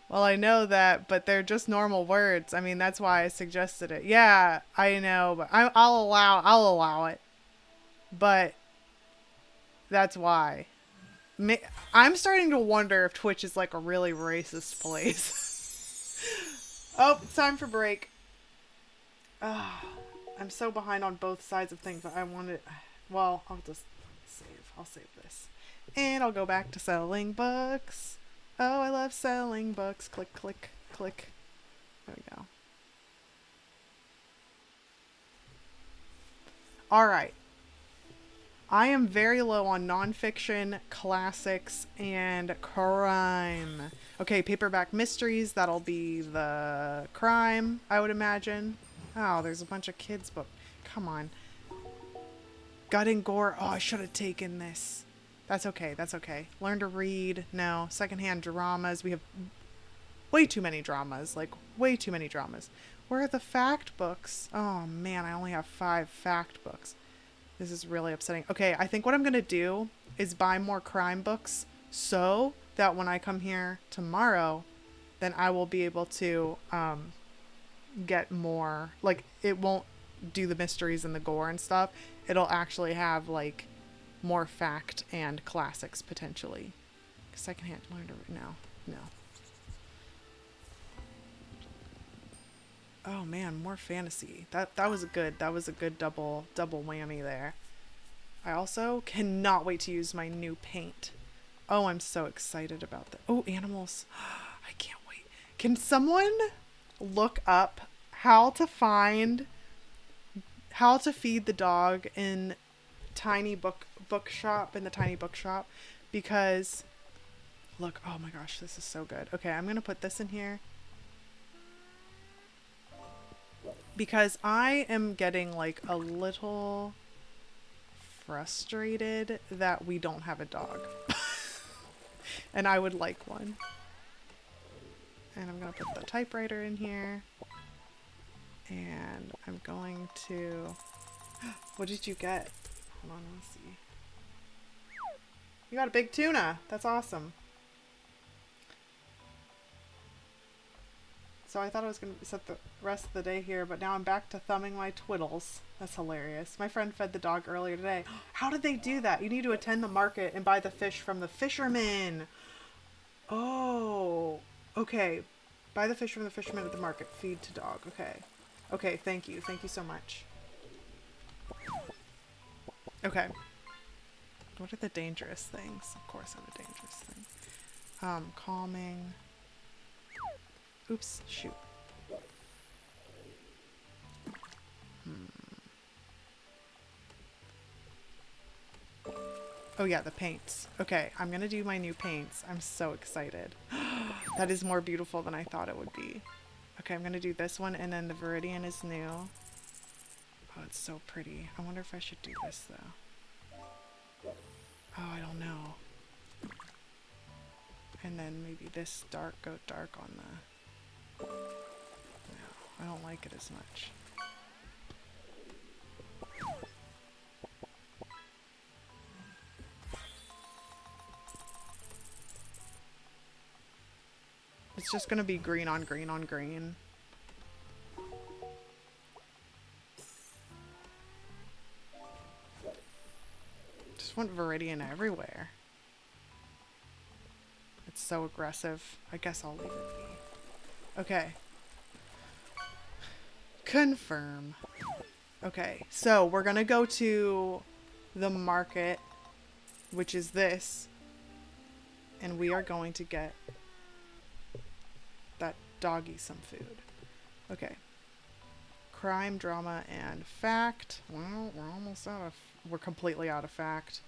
Well, I know that, but they're just normal words. I mean, that's why I suggested it. Yeah, I know, but I'll allow it. But that's why. I'm starting to wonder if Twitch is like a really racist place. Oh, it's time for break. I'm so behind on both sides of things that I wanted. Well, I'll just save. I'll save this. And I'll go back to selling books. Oh, I love selling books. Click, click, click. There we go. All right. I am very low on nonfiction, classics, and crime. Okay, paperback mysteries. That'll be the crime, I would imagine. Oh, there's a bunch of kids' books. Come on. Gut and gore. Oh, I should have taken this. That's okay. That's okay. Learn to read. No. Secondhand dramas. We have way too many dramas. Like, way too many dramas. Where are the fact books? Oh, man. I only have 5 fact books. This is really upsetting. Okay, I think what I'm going to do is buy more crime books so that when I come here tomorrow, then I will be able to get more. Like, it won't do the mysteries and the gore and stuff. It'll actually have, like, more fact and classics potentially. secondhand. Learn to... No. No. Oh man, more fantasy. That was good. That was a good double whammy there. I also cannot wait to use my new paint. Oh, I'm so excited about that. Oh, animals. I can't wait. Can someone look up how to feed the dog in tiny bookshop in the tiny bookshop? Because look, oh my gosh, this is so good. Okay, I'm going to put this in here. Because I am getting like a little frustrated that we don't have a dog. And I would like one. And I'm going to put the typewriter in here. And I'm going to... What did you get? Hold on, let's see. You got a big tuna. That's awesome. So I thought I was going to set the rest of the day here, but now I'm back to thumbing my twiddles. That's hilarious. My friend fed the dog earlier today. How did they do that? You need to attend the market and buy the fish from the fisherman. Oh, okay. Buy the fish from the fisherman at the market. Feed to dog. Okay. Okay, thank you. Thank you so much. Okay. What are the dangerous things? Of course I'm a dangerous thing. Calming. Oops, shoot. Oh yeah, the paints. Okay, I'm gonna do my new paints. I'm so excited. That is more beautiful than I thought it would be. Okay, I'm gonna do this one, and then the Viridian is new. Oh, it's so pretty. I wonder if I should do this, though. Oh, I don't know. And then maybe this go dark on the... No, I don't like it as much. It's just gonna be green on green on green. Just want Viridian everywhere. It's so aggressive. I guess I'll leave it be. Okay. Confirm. Okay, so we're gonna go to the market, which is this, and we are going to get that doggy some food. Okay. Crime, drama, and fact. Well, we're almost out of... We're completely out of fact.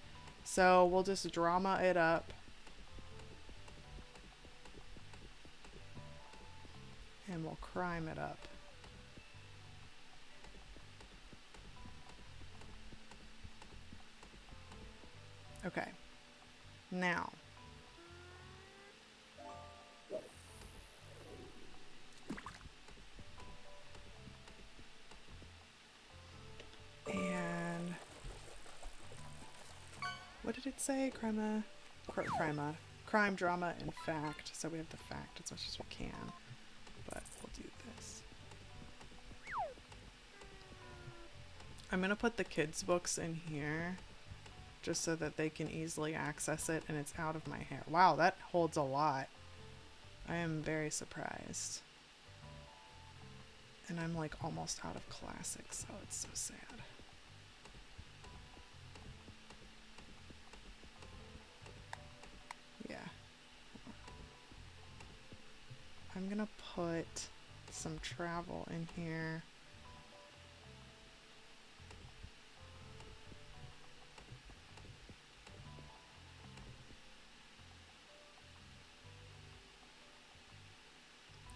So we'll just drama it up. And we'll crime it up. Okay. Now. And what did it say? Crime, drama, and fact. So we have the fact as much as we can. But we'll do this. I'm going to put the kids' books in here just so that they can easily access it and it's out of my hair. Wow, that holds a lot. I am very surprised. And I'm like almost out of classics, so it's so sad. Yeah. I'm gonna put some travel in here.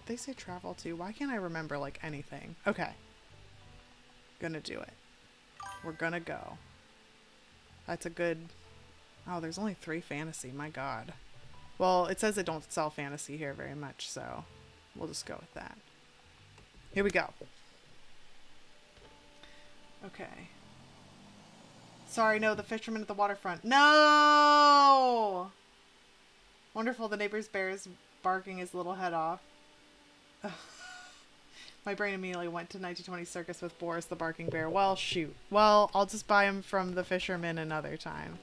They say travel too. Why can't I remember like anything? Okay. Gonna do it. We're gonna go. That's a good... Oh, there's only 3 fantasy. My god. Well, it says they don't sell fantasy here very much, so we'll just go with that. Here we go. Okay. Sorry, no, the fisherman at the waterfront. No! Wonderful, the neighbor's bear is barking his little head off. My brain immediately went to 1920 Circus with Boris the barking bear. Well, shoot. Well, I'll just buy him from the fisherman another time.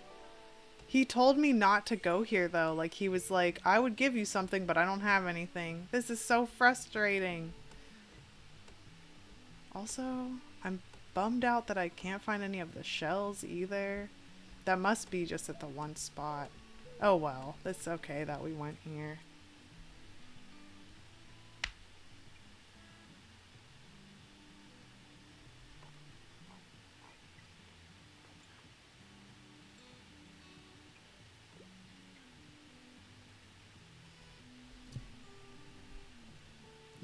He told me not to go here though. Like he was like, I would give you something, but I don't have anything. This is so frustrating. Also, I'm bummed out that I can't find any of the shells either. That must be just at the one spot. Oh well, it's okay that we went here.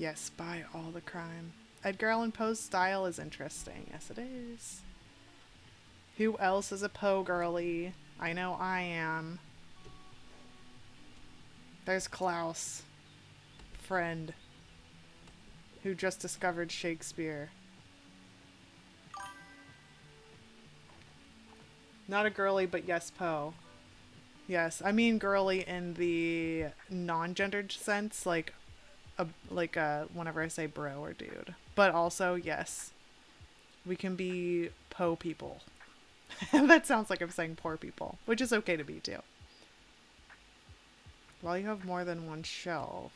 Yes, buy all the crime. Edgar Allan Poe's style is interesting. Yes, it is. Who else is a Poe girly? I know I am. There's Klaus, friend, who just discovered Shakespeare. Not a girly, but yes, Poe. Yes, I mean girly in the non-gendered sense, whenever I say bro or dude. But also, yes, we can be Poe people. That sounds like I'm saying poor people, which is okay to be too. While you have more than one shelf,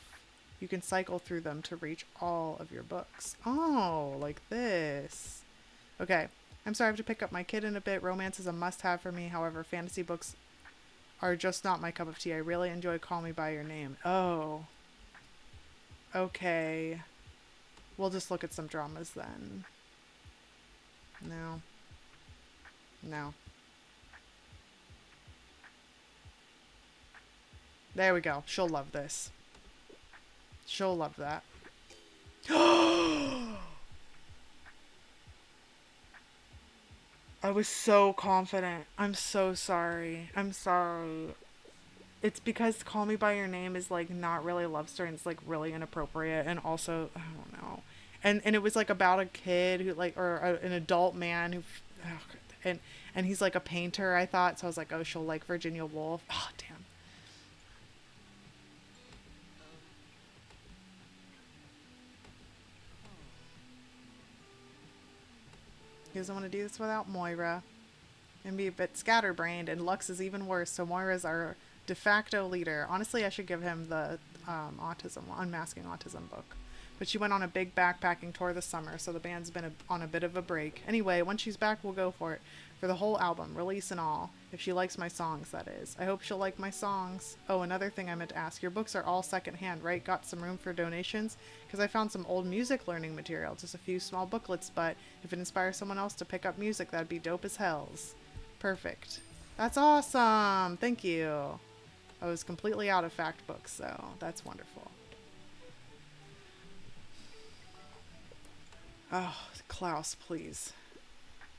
you can cycle through them to reach all of your books. Oh, like this. Okay. I'm sorry I have to pick up my kid in a bit. Romance is a must-have for me. However, fantasy books are just not my cup of tea. I really enjoy Call Me By Your Name. Oh. Okay. We'll just look at some dramas then. No. No. There we go. She'll love this. She'll love that. I was so confident. I'm so sorry. I'm sorry. It's because Call Me By Your Name is like not really a love story and it's like really inappropriate and also I don't know. And it was like about a kid who like an adult man who oh, and and he's like a painter, I thought. So I was like, "Oh, she'll like Virginia Woolf." Oh, damn. He doesn't want to do this without Moira and be a bit scatterbrained, and Lux is even worse. So Moira's our de facto leader. Honestly, I should give him the unmasking autism book. But she went on a big backpacking tour this summer, so the band's been on a bit of a break. Anyway, once she's back, we'll go for it. For the whole album, release and all. If she likes my songs, that is. I hope she'll like my songs. Oh, another thing I meant to ask. Your books are all secondhand, right? Got some room for donations? Because I found some old music learning material. Just a few small booklets, but if it inspires someone else to pick up music, that'd be dope as hells. Perfect. That's awesome. Thank you. I was completely out of fact books, so that's wonderful. Oh, Klaus, please.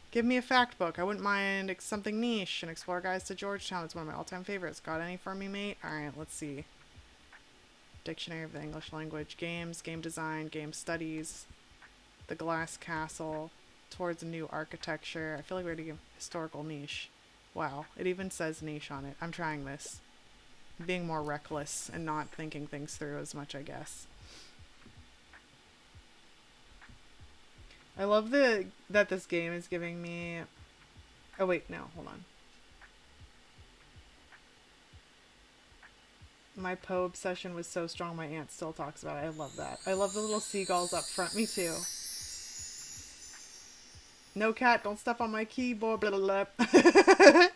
Give me a fact book. I wouldn't mind something niche. And Explore Guides to Georgetown is one of my all-time favorites. Got any for me, mate? Alright, let's see. Dictionary of the English Language. Games, Game Design, Game Studies. The Glass Castle. Towards a New Architecture. I feel like we're reading a historical niche. Wow, it even says niche on it. I'm trying this. Being more reckless and not thinking things through as much, I guess. I love that this game is giving me... Oh wait, no, hold on. My Poe obsession was so strong my aunt still talks about it. I love that. I love the little seagulls up front. Me too. No cat, don't step on my keyboard. Blah, blah, blah.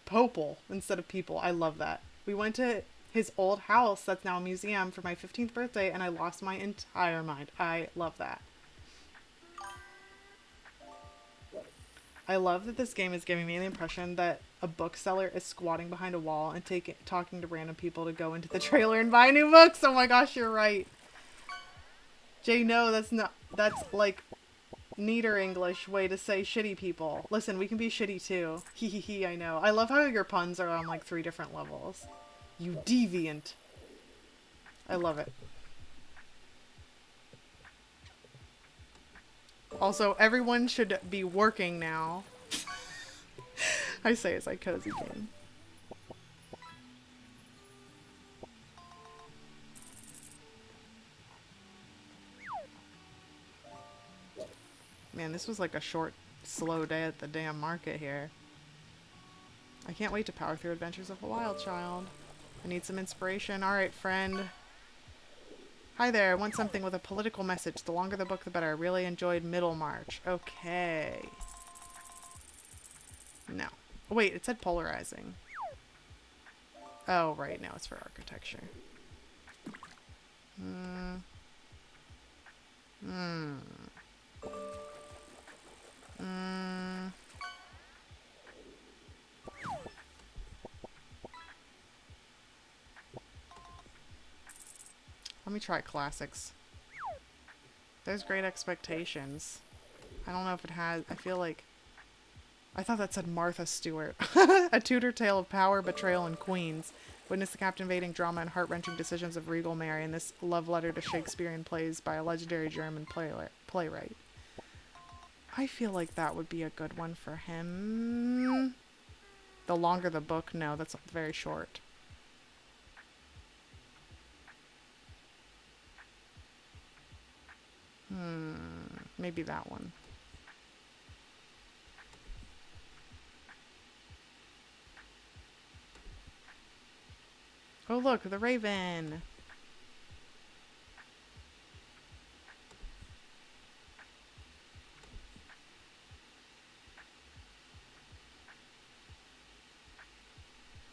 Popal instead of people. I love that. We went to his old house that's now a museum for my 15th birthday and I lost my entire mind. I love that. I love that this game is giving me the impression that a bookseller is squatting behind a wall and talking to random people to go into the trailer and buy new books. Oh my gosh, you're right. Jay, no, that's like neater English way to say shitty people. Listen, we can be shitty too. Hee hee hee, I know. I love how your puns are on like 3 different levels. You deviant. I love it. Also, everyone should be working now. I say as I cozy game. Man, this was like a short, slow day at the damn market here. I can't wait to power through Adventures of a Wild Child. I need some inspiration. Alright, friend. Hi there, I want something with a political message. The longer the book, the better. I really enjoyed Middlemarch. Okay. No. Oh, wait, it said polarizing. Oh, right, now it's for architecture. Hmm. Hmm. Hmm. Let me try classics. There's Great Expectations. I don't know if it has... I feel like... I thought that said Martha Stewart. A Tudor tale of power, betrayal, and queens. Witness the captivating drama and heart-wrenching decisions of Regal Mary in this love letter to Shakespearean plays by a legendary German playwright. I feel like that would be a good one for him. The longer the book, no, that's very short. Maybe that one. Oh, look, the raven.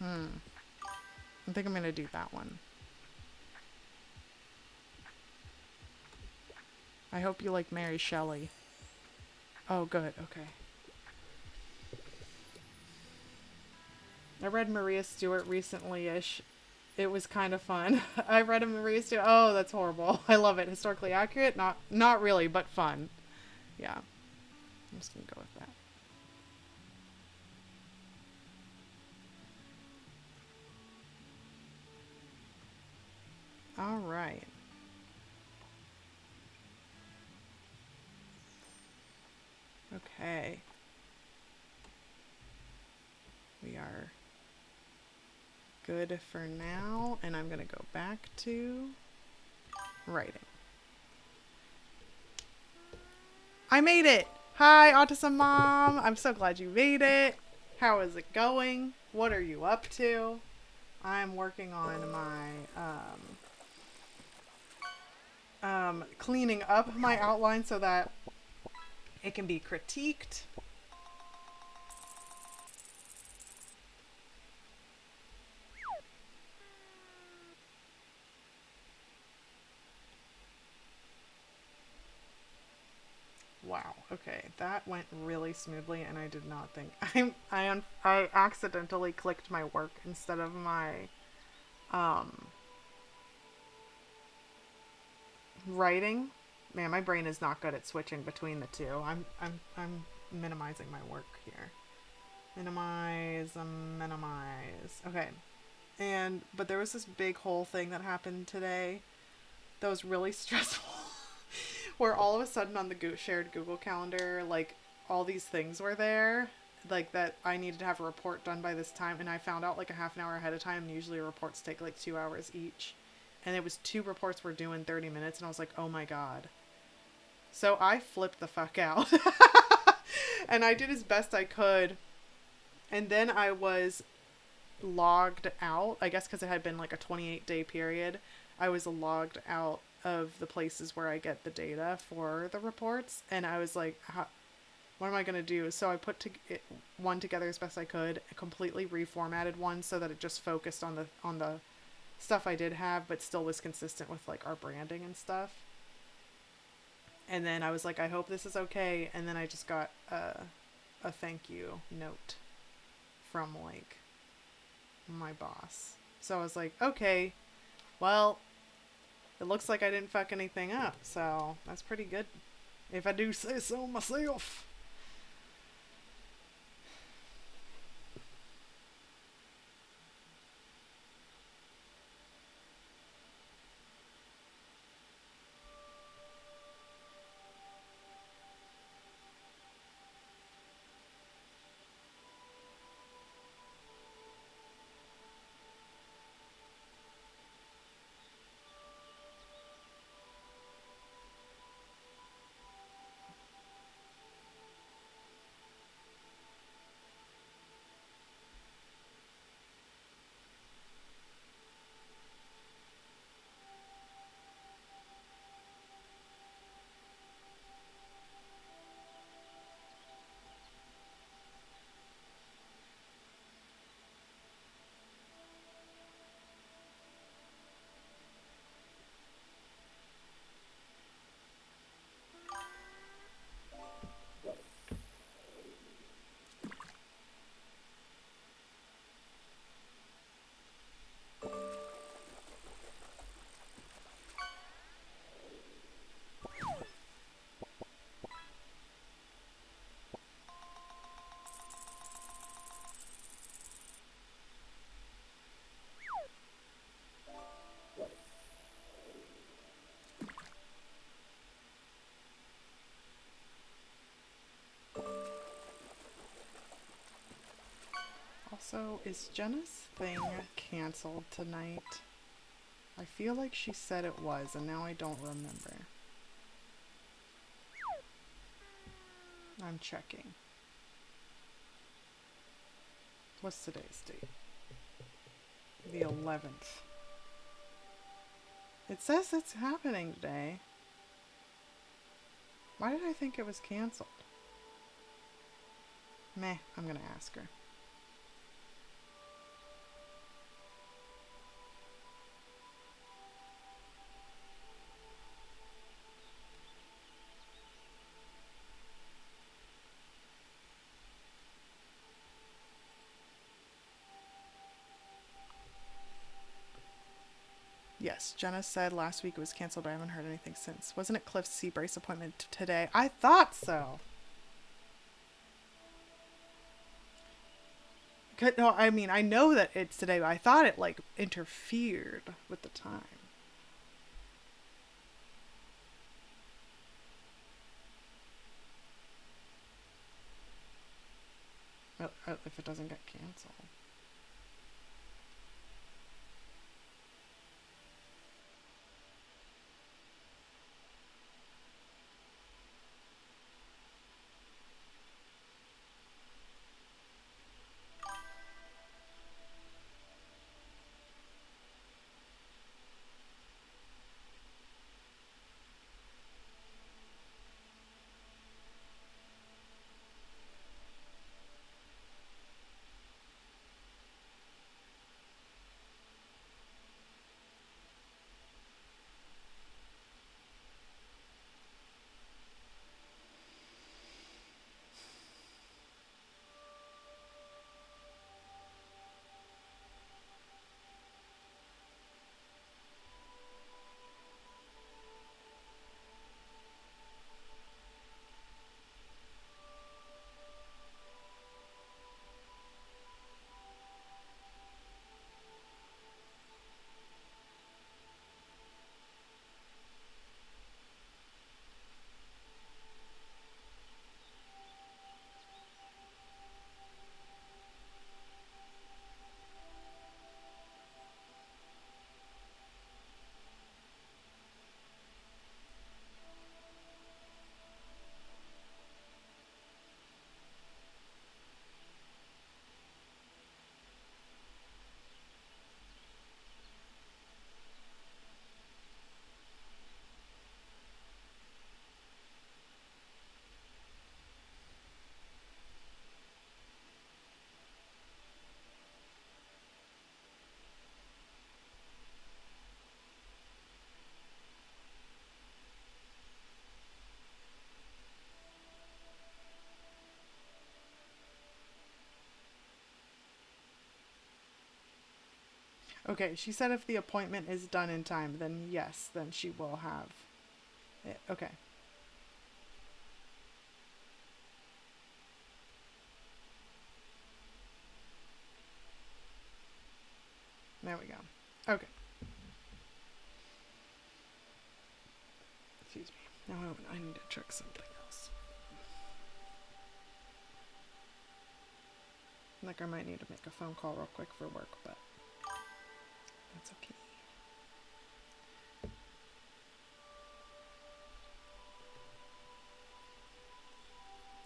I think I'm going to do that one. I hope you like Mary Shelley. Oh, good. Okay. I read Maria Stuart recently-ish. It was kind of fun. I read a Maria Stuart. Oh, that's horrible. I love it. Historically accurate? Not really, but fun. Yeah. I'm just going to go with that. All right. Okay. We are good for now, and I'm going to go back to writing. I made it! Hi, Autism Mom! I'm so glad you made it. How is it going? What are you up to? I'm working on my, cleaning up my outline so that it can be critiqued. Wow. Okay, that went really smoothly, and I did not think I accidentally clicked my work instead of my writing. Man, my brain is not good at switching between the two. I'm minimizing my work here. Minimize, minimize. Okay. But there was this big whole thing that happened today that was really stressful. Where all of a sudden on the shared Google Calendar, like, all these things were there, like, that I needed to have a report done by this time, and I found out, like, a half an hour ahead of time, and usually reports take, like, 2 hours each. And it was 2 reports were due in 30 minutes, and I was like, oh my god. So I flipped the fuck out. And I did as best I could. And then I was logged out, I guess because it had been like a 28-day period. I was logged out of the places where I get the data for the reports, and I was like, what am I going to do? So I put one together as best I could, completely reformatted one so that it just focused on the stuff I did have, but still was consistent with like our branding and stuff. And then I was like, I hope this is okay. And then I just got a thank you note from like my boss. So I was like, okay, well, it looks like I didn't fuck anything up, so that's pretty good, if I do say so myself. So, is Jenna's thing canceled tonight? I feel like she said it was, and now I don't remember. I'm checking. What's today's date? The 11th. It says it's happening today. Why did I think it was canceled? Meh, I'm gonna ask her. Yes, Jenna said last week it was canceled, but I haven't heard anything since. Wasn't it Cliff's sea brace appointment today? I thought so. No, I mean, I know that it's today, but I thought it, like, interfered with the time. If it doesn't get canceled. Okay, she said if the appointment is done in time, then yes, then she will have it. Okay. There we go. Okay. Excuse me. Now I need to check something else. Like I might need to make a phone call real quick for work, but that's okay.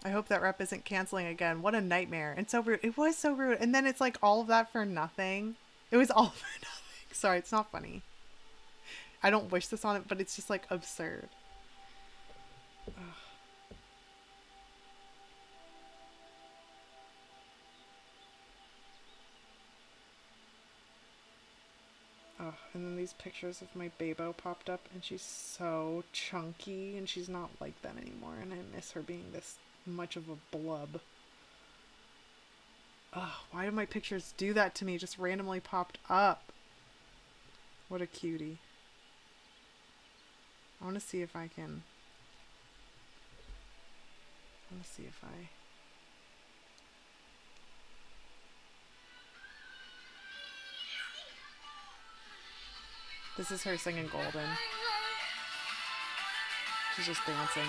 I hope that rep isn't canceling again. What a nightmare. And so rude. It was so rude. And then it's like all of that for nothing. It was all for nothing. Sorry, it's not funny. I don't wish this on it, but it's just like absurd. Ugh. Oh, and then these pictures of my babo popped up, and she's so chunky, and she's not like that anymore, and I miss her being this much of a blub. Ugh, why do my pictures do that to me? Just randomly popped up. What a cutie. I want to see if I can... I want to see if I... This is her singing Golden. She's just dancing.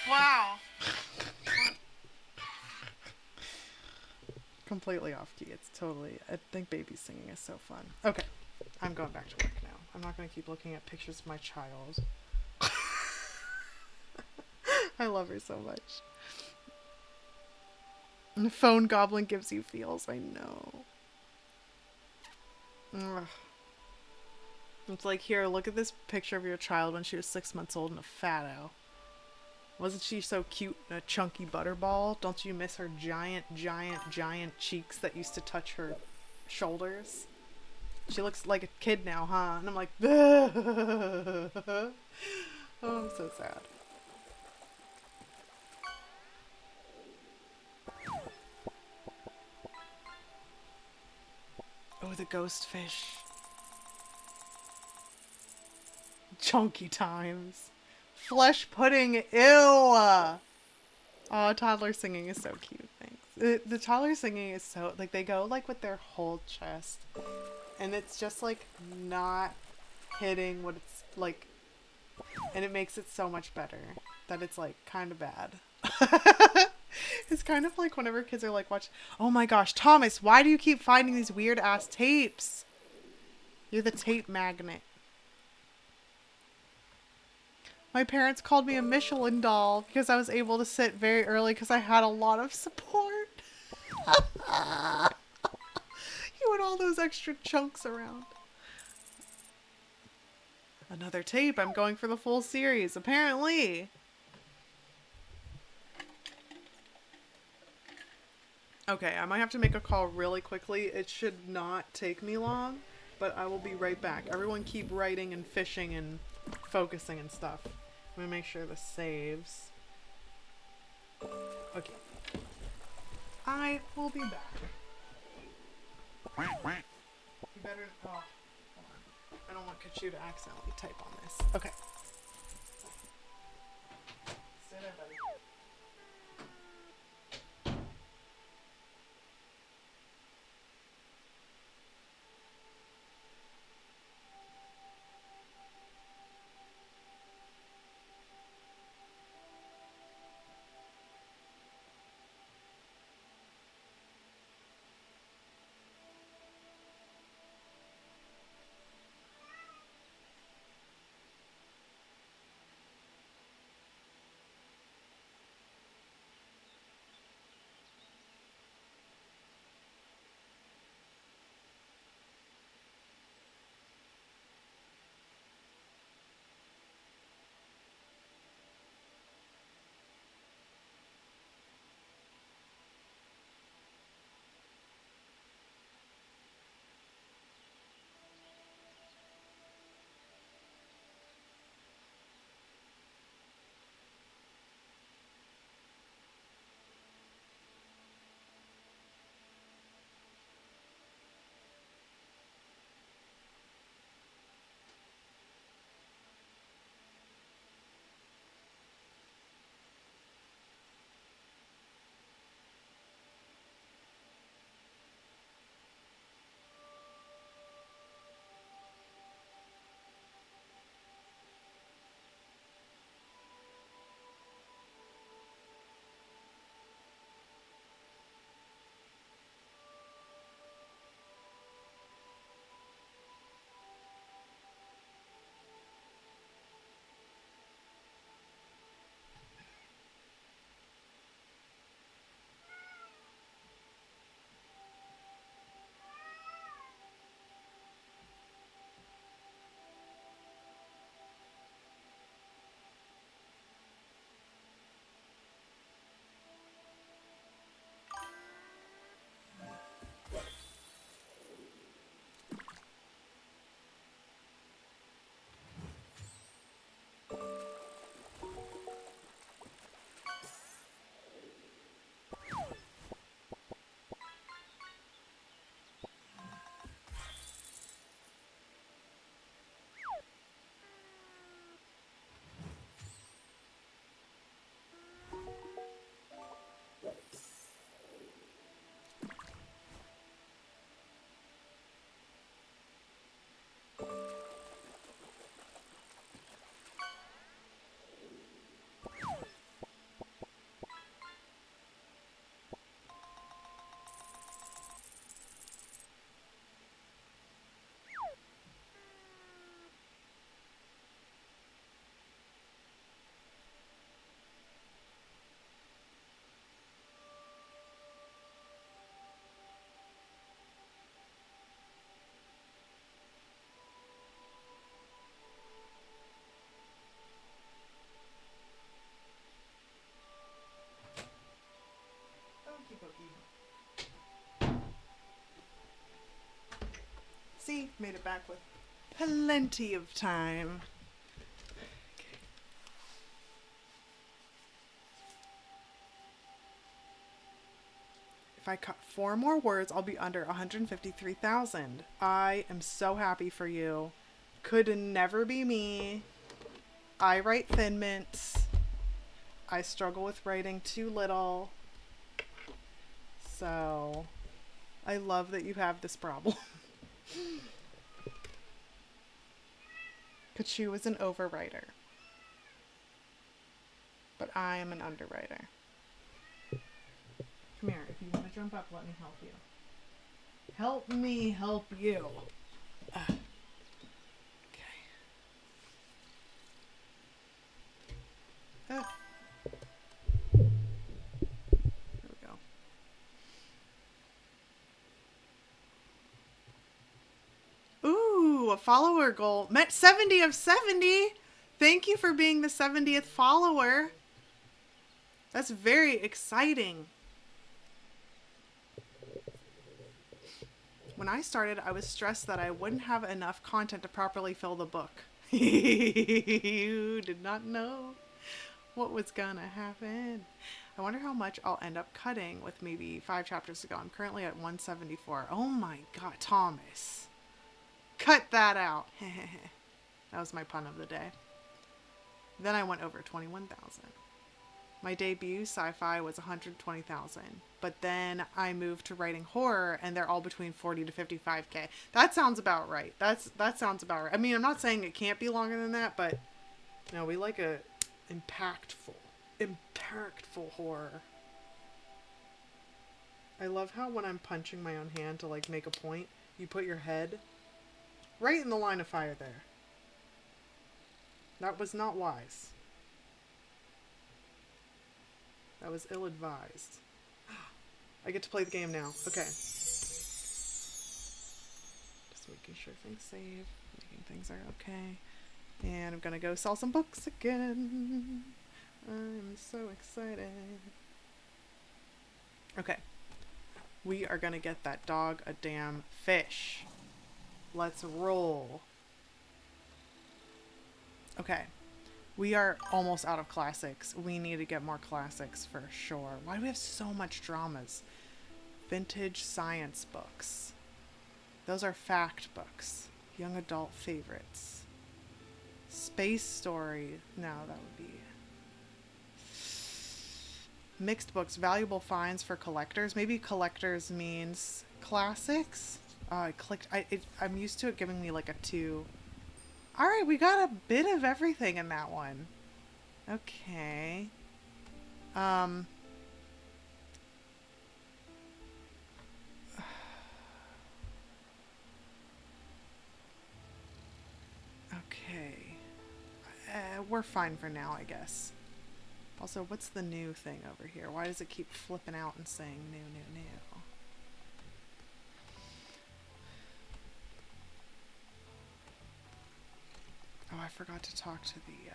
Wow. Completely off key. It's totally. I think baby singing is so fun. Okay, I'm going back to work now. I'm not going to keep looking at pictures of my child. I love her so much. And the phone goblin gives you feels. I know. Ugh. It's like, here, look at this picture of your child when she was 6 months old and a fatto. Wasn't she so cute and a chunky butterball? Don't you miss her giant, giant, giant cheeks that used to touch her shoulders? She looks like a kid now, huh? And I'm like, oh, I'm so sad. Oh, the ghost fish. Chunky times. Flesh pudding, ew! Oh, toddler singing is so cute, thanks. The toddler singing is so, like, they go, like, with their whole chest. And it's just, like, not hitting what it's, like, and it makes it so much better that it's, like, kind of bad. It's kind of like whenever kids are like, watch, oh my gosh, Thomas, why do you keep finding these weird ass tapes? You're the tape magnet. My parents called me a Michelin doll because I was able to sit very early because I had a lot of support. You had all those extra chunks around. Another tape. I'm going for the full series, apparently. Okay, I might have to make a call really quickly. It should not take me long, but I will be right back. Everyone keep writing and fishing and focusing and stuff. I'm gonna make sure this saves. Okay. I will be back. You better... Oh, hold on. I don't want Kachoo to accidentally type on this. Okay. Stay there, buddy. bookie. See, made it back with plenty of time. If I cut 4 more words, I'll be under 153,000. I am so happy for you. Could never be me. I write thin mints. I struggle with writing too little. So, I love that you have this problem. Kachoo is an overwriter. But I am an underwriter. Come here. If you want to jump up, let me help you. Help me help you. Okay. There we go. Ooh, a follower goal. Met 70 of 70. Thank you for being the 70th follower. That's very exciting. When I started, I was stressed that I wouldn't have enough content to properly fill the book. You did not know what was gonna happen. I wonder how much I'll end up cutting with maybe 5 chapters to go. I'm currently at 174. Oh my god, Thomas. Cut that out. That was my pun of the day. Then I went over 21,000. My debut sci-fi was 120,000, but then I moved to writing horror, and they're all between 40 to 55K. That sounds about right. That sounds about right. I mean, I'm not saying it can't be longer than that, but no, we like a impactful horror. I love how when I'm punching my own hand to like make a point, you put your head right in the line of fire there. That was not wise. That was ill-advised. I get to play the game now. Okay. Just making sure things save. Making things are okay. And I'm gonna go sell some books again. I'm so excited. Okay. We are gonna get that dog a damn fish. Let's roll. Okay. We are almost out of classics. We need to get more classics for sure. Why do we have so much dramas? Vintage science books. Those are fact books. Young adult favorites. Space story. No, that would be... Mixed books. Valuable finds for collectors. Maybe collectors means classics? I clicked... I'm used to it giving me like a 2... Alright, we got a bit of everything in that one. Okay. Okay. We're fine for now, I guess. Also, what's the new thing over here? Why does it keep flipping out and saying new, new, new? Oh, I forgot to talk to the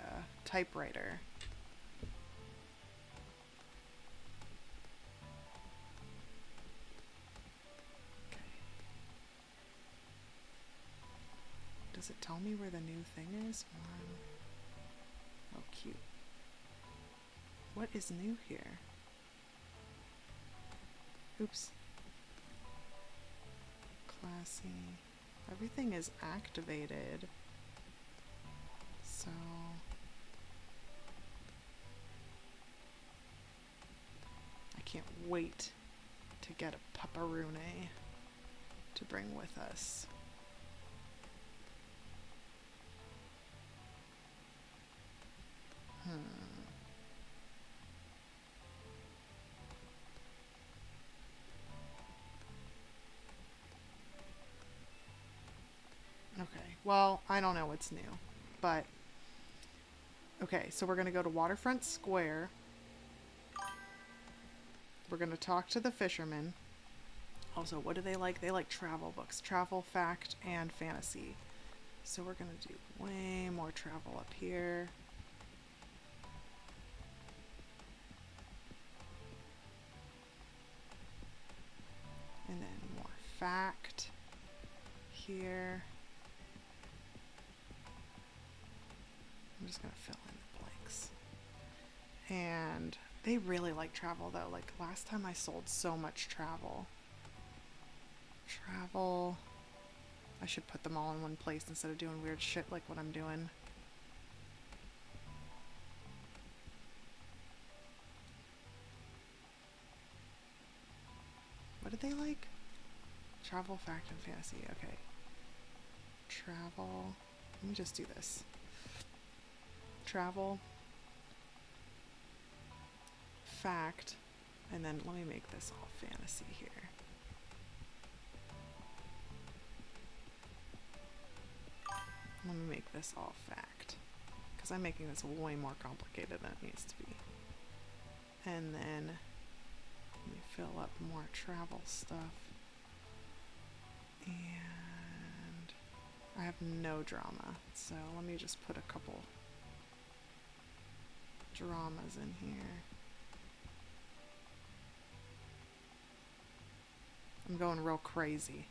typewriter. Okay. Does it tell me where the new thing is? Oh, cute. What is new here? Oops. Classy. Everything is activated. So I can't wait to get a pepperoni to bring with us. Okay, well, I don't know what's new, but okay, so we're going to go to Waterfront Square. We're going to talk to the fishermen. Also, what do they like? They like travel books. Travel, fact, and fantasy. So we're going to do way more travel up here. here. I'm just gonna fill in the blanks. And they really like travel though. Like last time I sold so much travel. Travel. I should put them all in one place instead of doing weird shit like what I'm doing. What did they like? Travel, fact, and fantasy. Okay. Travel. Let me just do this. Travel. Fact. And then let me make this all fantasy here. Let me make this all fact. Because I'm making this way more complicated than it needs to be. And then let me fill up more travel stuff. And I have no drama. So let me just put a couple dramas in here. I'm going real crazy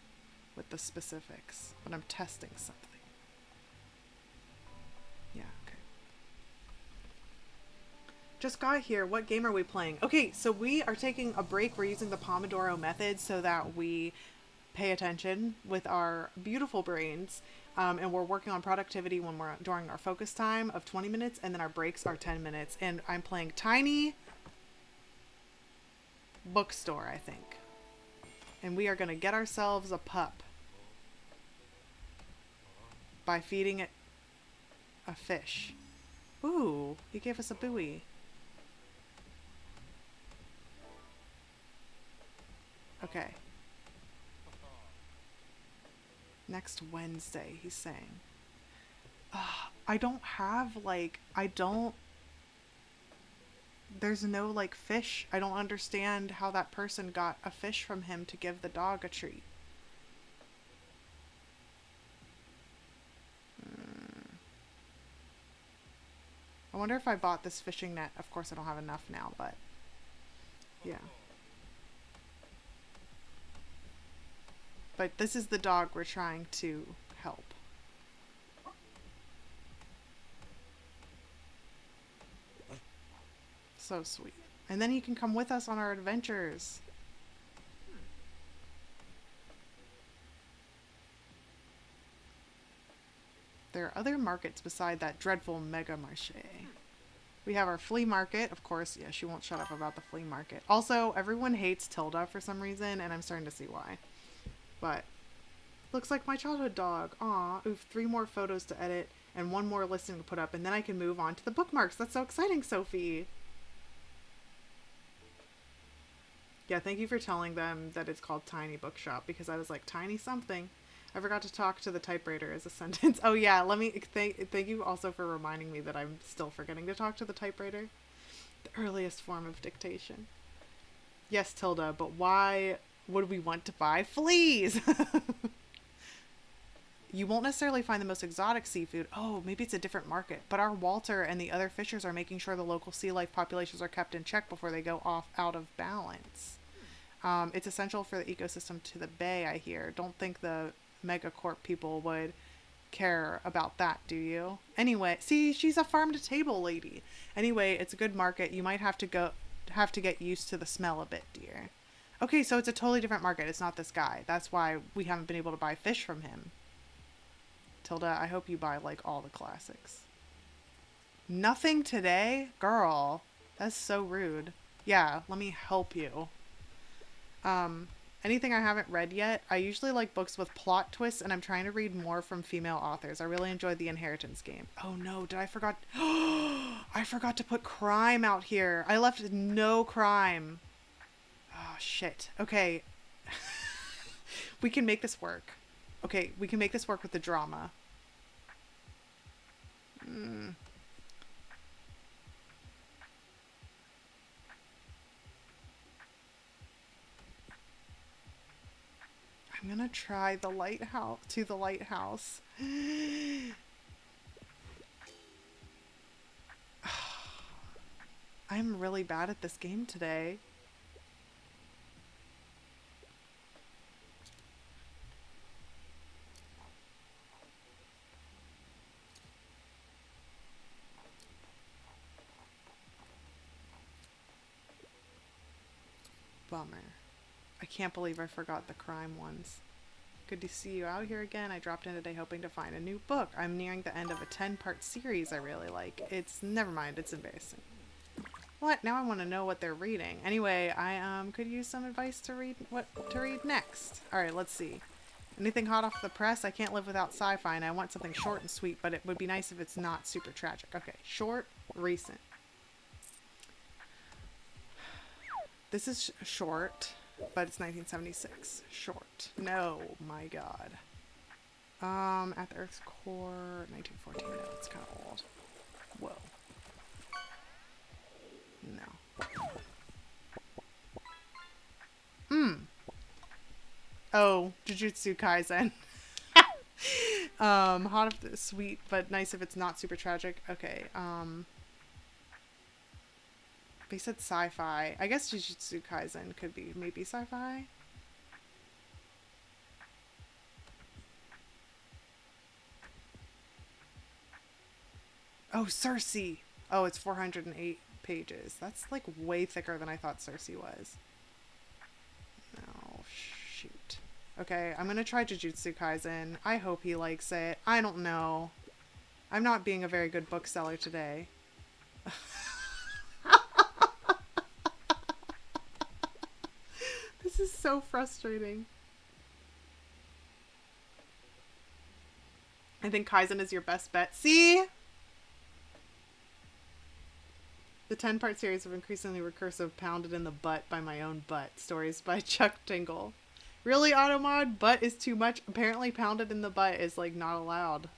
with the specifics, but I'm testing something. Yeah, okay. Just got here. What game are we playing? Okay, so we are taking a break. We're using the Pomodoro method so that we pay attention with our beautiful brains. And we're working on productivity when we're during our focus time of 20 minutes, and then our breaks are 10 minutes. And I'm playing Tiny Bookstore, I think. And we are going to get ourselves a pup by feeding it a fish. Ooh, he gave us a buoy. Okay. Next Wednesday, he's saying. I don't have, like, there's no, like, fish. I don't understand how that person got a fish from him to give the dog a treat. I wonder if I bought this fishing net. Of course, I don't have enough now, but yeah. But this is the dog we're trying to help. So sweet. And then he can come with us on our adventures. There are other markets beside that dreadful mega marché. We have our flea market, of course. Yeah, she won't shut up about the flea market. Also, everyone hates Tilda for some reason, and I'm starting to see why. But looks like my childhood dog. Aw, oof, 3 more photos to edit and 1 more listing to put up, and then I can move on to the bookmarks. That's so exciting, Sophie. Yeah, thank you for telling them that it's called Tiny Bookshop, because I was like, tiny something. I forgot to talk to the typewriter as a sentence. Oh yeah, let me thank you also for reminding me that I'm still forgetting to talk to the typewriter. The earliest form of dictation. Yes, Tilda, but why would we want to buy fleas? You won't necessarily find the most exotic seafood. Oh, maybe it's a different market. But our Walter and the other fishers are making sure the local sea life populations are kept in check before they go off out of balance. It's essential for the ecosystem to the bay, I hear. Don't think the megacorp people would care about that, do you? Anyway, see, she's a farm to table lady. Anyway, it's a good market. You might have to get used to the smell a bit, dear. Okay, so it's a totally different market. It's not this guy. That's why we haven't been able to buy fish from him. Tilda, I hope you buy, like, all the classics. Nothing today? Girl, that's so rude. Yeah, let me help you. Anything I haven't read yet? I usually like books with plot twists, and I'm trying to read more from female authors. I really enjoyed The Inheritance Game. Oh no, I forgot to put crime out here. I left no crime. Oh shit. Okay. We can make this work. Okay, we can make this work with the drama. I'm gonna try the lighthouse. I'm really bad at this game today. Bummer. I can't believe I forgot the crime ones. Good to see you out here again. I dropped in today hoping to find a new book. I'm nearing the end of a 10-part series I really like. It's... never mind, it's embarrassing. What? Now I want to know what they're reading. Anyway, I could use some advice to read what to read next. Alright, let's see. Anything hot off the press? I can't live without sci-fi, and I want something short and sweet, but it would be nice if it's not super tragic. Okay, short, recent. This is short, but it's 1976. Short. No, my god. At the Earth's core, 1914. No, it's kind of old. Whoa. No. Oh, Jujutsu Kaisen. Hot off the sweet, but nice if it's not super tragic. Okay, they said sci-fi. I guess Jujutsu Kaisen could be maybe sci-fi. Oh, Cersei. Oh, it's 408 pages. That's like way thicker than I thought Cersei was. Oh, shoot. Okay, I'm gonna try Jujutsu Kaisen. I hope he likes it. I don't know. I'm not being a very good bookseller today. This is so frustrating. I think Kaizen is your best bet. See? The 10-part series of increasingly recursive pounded in the butt by my own butt. Stories by Chuck Tingle. Really, Automod? Butt is too much? Apparently pounded in the butt is, like, not allowed.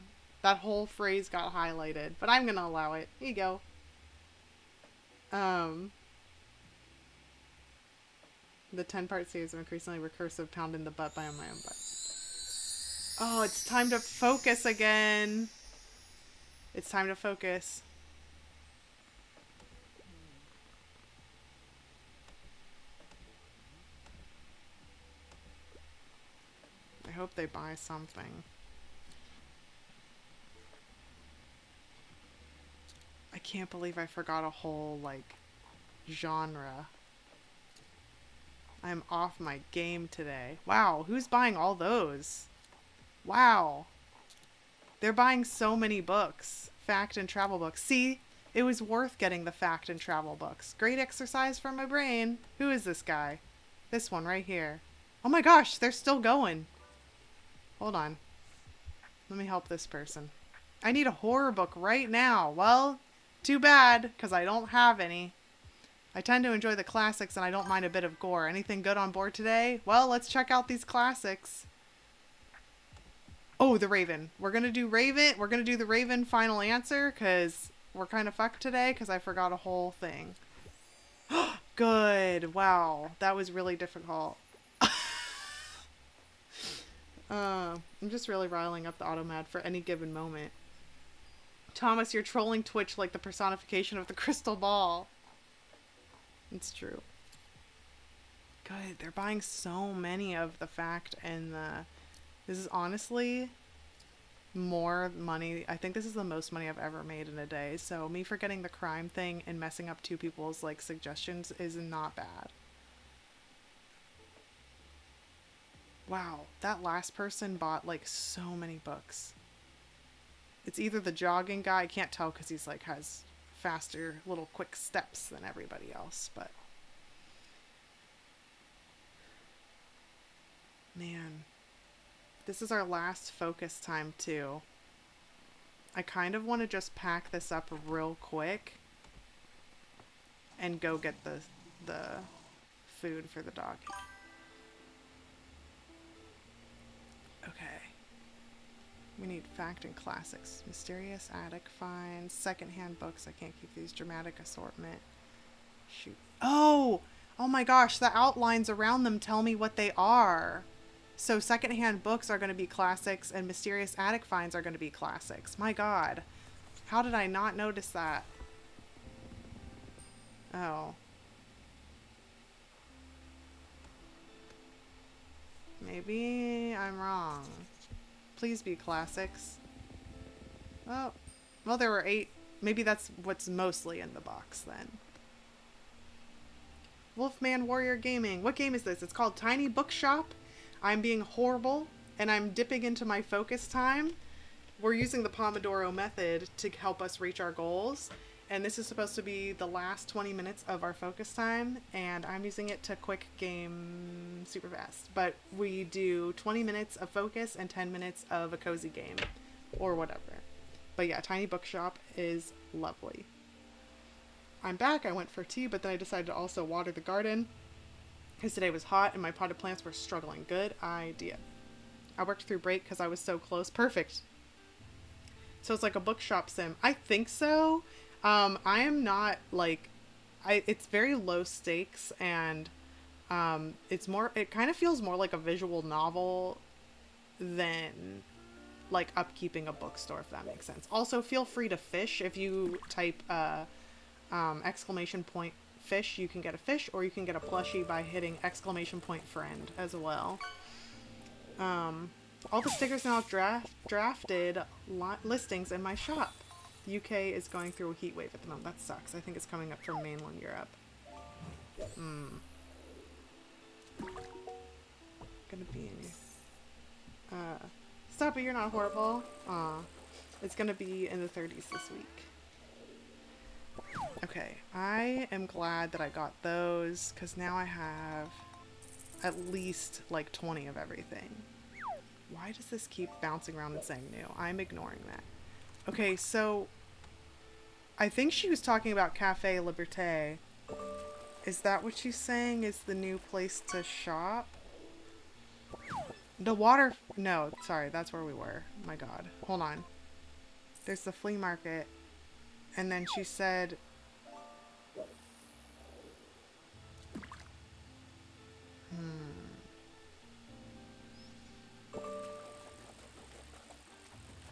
That whole phrase got highlighted. But I'm gonna allow it. Here you go. The 10-part series of increasingly recursive pounded in the butt by my own butt. Oh, it's time to focus again. It's time to focus. I hope they buy something. I can't believe I forgot a whole, like, genre. I'm off my game today. Wow, who's buying all those? Wow. They're buying so many books. Fact and travel books. See, it was worth getting the fact and travel books. Great exercise for my brain. Who is this guy? This one right here. Oh my gosh, they're still going. Hold on. Let me help this person. I need a horror book right now. Well, too bad, because I don't have any. I tend to enjoy the classics and I don't mind a bit of gore. Anything good on board today? Well, let's check out these classics. Oh, the Raven. We're going to do Raven. We're going to do the Raven final answer because we're kind of fucked today because I forgot a whole thing. Good. Wow. That was really difficult. I'm just really riling up the Automad for any given moment. Thomas, you're trolling Twitch like the personification of the crystal ball. It's true. Good. They're buying so many of the fact and the... This is honestly more money. I think this is the most money I've ever made in a day. So me forgetting the crime thing and messing up two people's like suggestions is not bad. Wow, that last person bought like so many books. It's either the jogging guy. I can't tell because he's like has faster little quick steps than everybody else, but man, this is our last focus time too. I kind of want to just pack this up real quick and go get the food for the dog. Okay. We need fact and classics. Mysterious attic finds. Secondhand books. I can't keep these. Dramatic assortment. Shoot. Oh! Oh my gosh, the outlines around them tell me what they are. So secondhand books are going to be classics and mysterious attic finds are going to be classics. My god. How did I not notice that? Oh. Maybe I'm wrong. Please be classics. Oh. Well, there were 8. Maybe that's what's mostly in the box then. Wolfman Warrior Gaming. What game is this? It's called Tiny Bookshop. I'm being horrible, and I'm dipping into my focus time. We're using the Pomodoro method to help us reach our goals. And this is supposed to be the last 20 minutes of our focus time, and I'm using it to quick game super fast. But we do 20 minutes of focus and 10 minutes of a cozy game, or whatever. But yeah, Tiny Bookshop is lovely. I'm back. I went for tea, but then I decided to also water the garden because today was hot and my potted plants were struggling. Good idea. I worked through break because I was so close. Perfect. So it's like a bookshop sim. I think so. I am not like, it's very low stakes, and it kind of feels more like a visual novel than like upkeeping a bookstore, if that makes sense. Also, feel free to fish. If you type exclamation point fish, you can get a fish, or you can get a plushie by hitting exclamation point friend as well. All the stickers now drafted listings in my shop. UK is going through a heat wave at the moment. That sucks. I think it's coming up from mainland Europe. Gonna be in... Stop it, you're not horrible. Aw. It's gonna be in the 30s this week. Okay, I am glad that I got those, because now I have at least like 20 of everything. Why does this keep bouncing around and saying new? I'm ignoring that. Okay, so I think she was talking about Cafe Liberté. Is that what she's saying is the new place to shop? The water... No, sorry, that's where we were. My god. Hold on. There's the flea market. And then she said...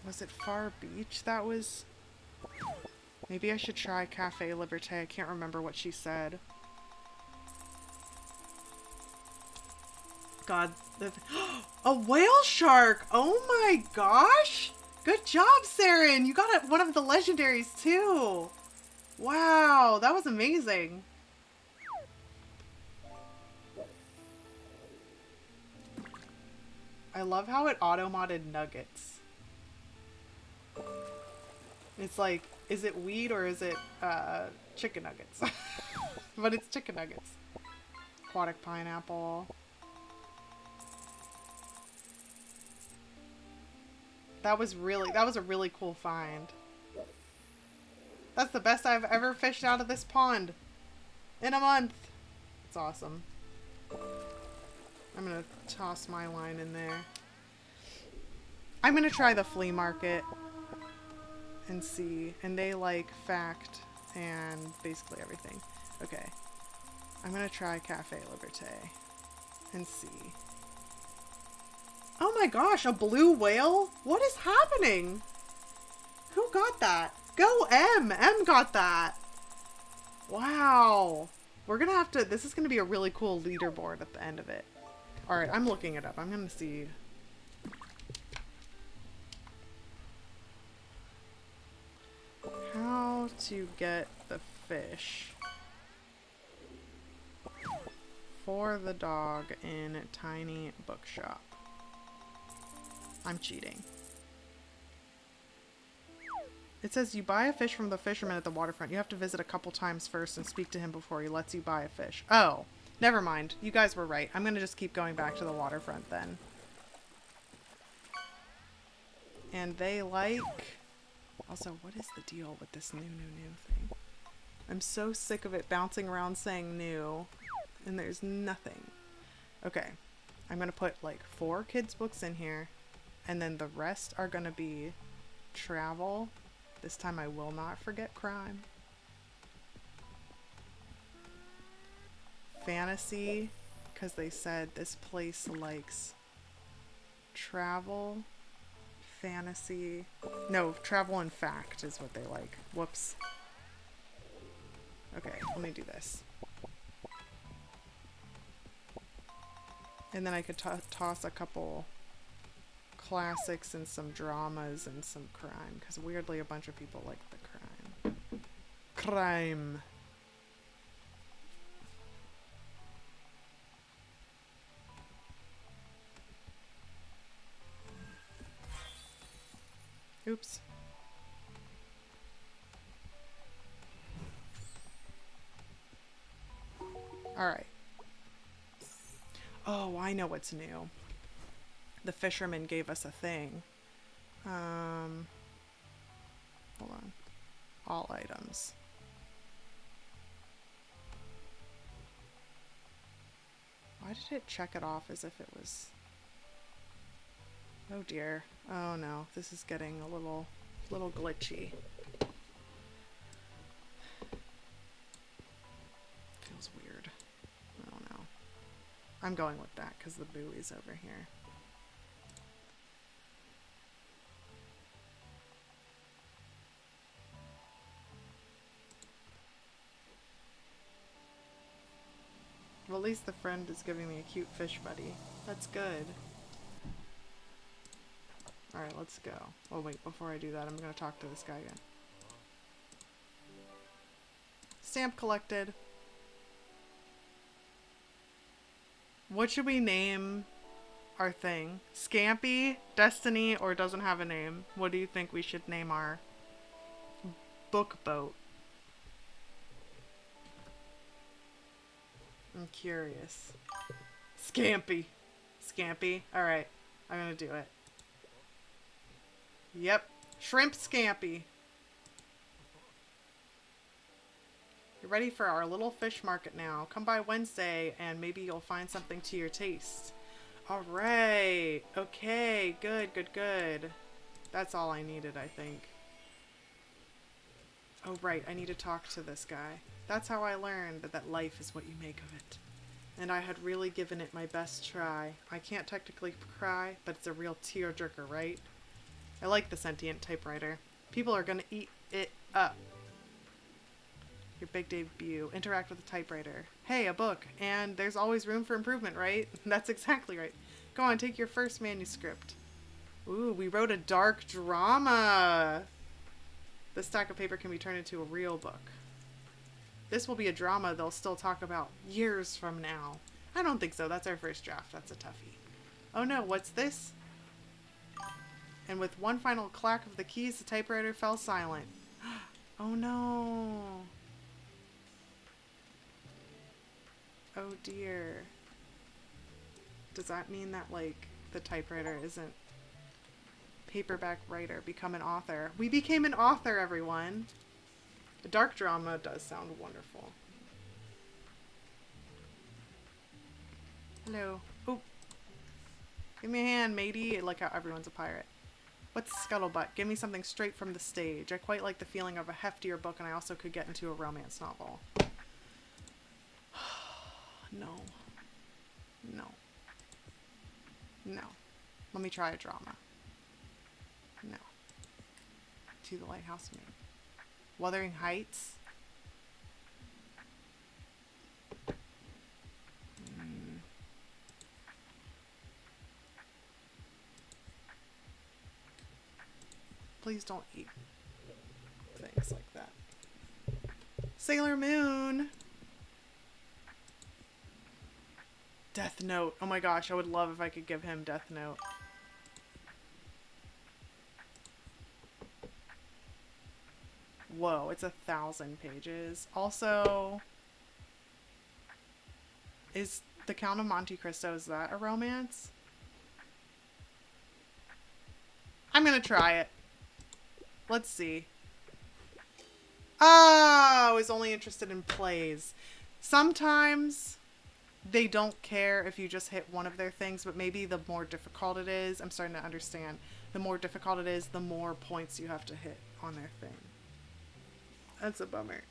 Was it Far Beach that was... Maybe I should try Cafe Liberté. I can't remember what she said. God. A whale shark! Oh my gosh! Good job, Saren! You got one of the legendaries too! Wow, that was amazing. I love how it auto-modded nuggets. It's like, is it weed or is it chicken nuggets? But it's chicken nuggets. Aquatic pineapple. That was a really cool find. That's the best I've ever fished out of this pond in a month. It's awesome. I'm gonna toss my line in there. I'm gonna try the flea market and see. And they like fact and basically everything. Okay. I'm gonna try Cafe Liberté and see. Oh my gosh, a blue whale? What is happening? Who got that? Go M! M got that! Wow. We're gonna have to... This is gonna be a really cool leaderboard at the end of it. Alright, I'm looking it up. I'm gonna see... How to get the fish for the dog in Tiny Bookshop. I'm cheating. It says you buy a fish from the fisherman at the waterfront. You have to visit a couple times first and speak to him before he lets you buy a fish. Oh, never mind. You guys were right. I'm going to just keep going back to the waterfront then. And they like... Also, what is the deal with this new thing? I'm so sick of it bouncing around saying new, and there's nothing. Okay. I'm going to put like 4 kids' books in here, and then the rest are going to be travel. This time I will not forget crime. Fantasy, because they said this place likes travel, fantasy. No, travel and fact is what they like. Whoops. Okay, let me do this. And then I could toss a couple classics and some dramas and some crime, because weirdly a bunch of people like the crime. Oops. Alright. Oh, I know what's new. The fisherman gave us a thing. Hold on. All items. Why did it check it off as if it was... Oh dear. Oh no, this is getting a little glitchy. Feels weird. I don't know. I'm going with that because the buoy's over here. Well, at least the friend is giving me a cute fish buddy. That's good. Alright, let's go. Oh wait, before I do that, I'm gonna talk to this guy again. Stamp collected. What should we name our thing? Scampy, Destiny, or doesn't have a name? What do you think we should name our book boat? I'm curious. Scampy. Scampy. Alright. I'm gonna do it. Yep. Shrimp Scampy. You're ready for our little fish market now. Come by Wednesday and maybe you'll find something to your taste. Alright. Okay. Good, good, good. That's all I needed, I think. Oh, right. I need to talk to this guy. That's how I learned that life is what you make of it. And I had really given it my best try. I can't technically cry, but it's a real tearjerker, right? I like the sentient typewriter. People are gonna eat it up. Your big debut. Interact with the typewriter. Hey, a book. And there's always room for improvement, right? That's exactly right. Go on, take your first manuscript. Ooh, we wrote a dark drama. This stack of paper can be turned into a real book. This will be a drama they'll still talk about years from now. I don't think so. That's our first draft. That's a toughie. Oh no, what's this? And with one final clack of the keys, the typewriter fell silent. Oh no. Oh dear. Does that mean that, like, the typewriter isn't paperback writer, become an author? We became an author, everyone. A dark drama does sound wonderful. Hello. Oh. Give me a hand, matey. I like how everyone's a pirate. What's scuttlebutt? Give me something straight from the stage. I quite like the feeling of a heftier book, and I also could get into a romance novel. No. No. No. Let me try a drama. No. To the Lighthouse Maid. Wuthering Heights? Please don't eat things like that. Sailor Moon! Death Note. Oh my gosh, I would love if I could give him Death Note. Whoa, it's 1,000 pages. Also, is The Count of Monte Cristo, is that a romance? I'm gonna try it. Let's see. Oh, I was only interested in plays. Sometimes they don't care if you just hit one of their things, but maybe the more difficult it is, I'm starting to understand, the more difficult it is, the more points you have to hit on their thing. That's a bummer.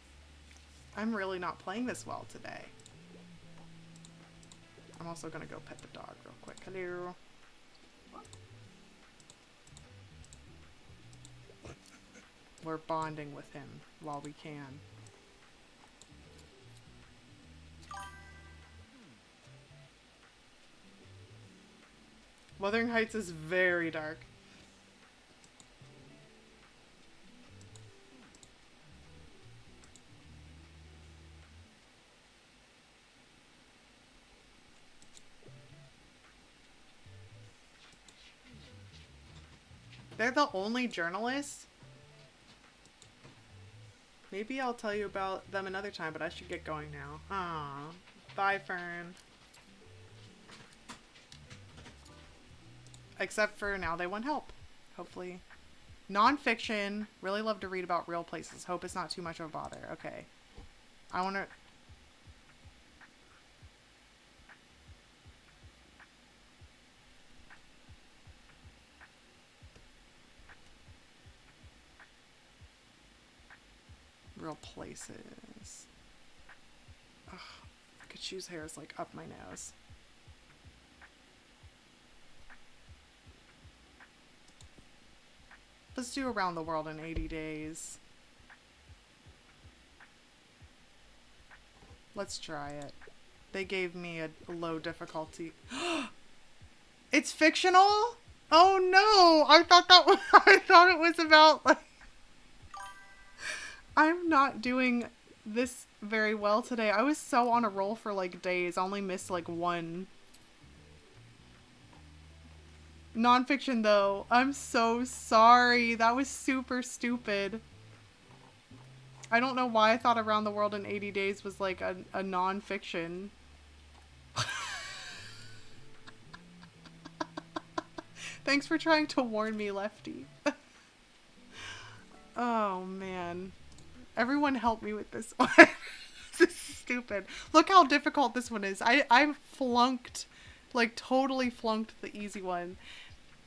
I'm really not playing this well today. I'm also gonna go pet the dog real quick. Hello. We're bonding with him while we can. Wuthering Heights is very dark. They're the only journalists? Maybe I'll tell you about them another time, but I should get going now. Aw. Bye, Fern. Except for now they want help. Hopefully. Nonfiction. Really love to read about real places. Hope it's not too much of a bother. Okay. I want to... Real places. Ugh. Kachoo's hair is like up my nose. Let's do Around the World in 80 Days. Let's try it. They gave me a low difficulty. It's fictional? Oh no! I thought it was about like... I'm not doing this very well today. I was so on a roll for like days. I only missed like one. Nonfiction though. I'm so sorry. That was super stupid. I don't know why I thought Around the World in 80 Days was like a nonfiction. Thanks for trying to warn me, Lefty. Oh man. Everyone help me with this one. This is stupid. Look how difficult this one is. I flunked, like totally flunked the easy one.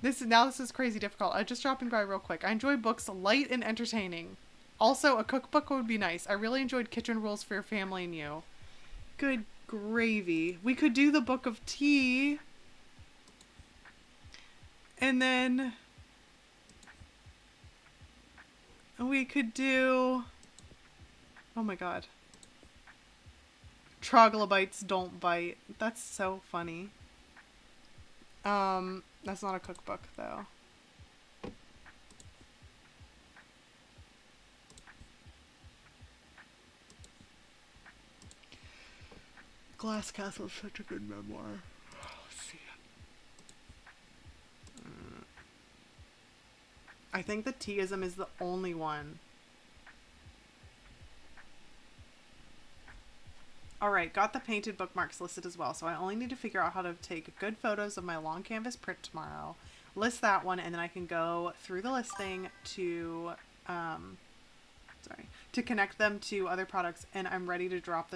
This is crazy difficult. I'm just dropping by real quick. I enjoy books light and entertaining. Also, a cookbook would be nice. I really enjoyed Kitchen Rules for Your Family and You. Good gravy. We could do the Book of Tea. And then we could do... Oh my god. Troglodytes don't bite. That's so funny. That's not a cookbook though. Glass Castle is such a good memoir. Let's see. I think the Teaism is the only one. Alright, got the painted bookmarks listed as well, so I only need to figure out how to take good photos of my long canvas print tomorrow, list that one, and then I can go through the listing to, to connect them to other products, and I'm ready to drop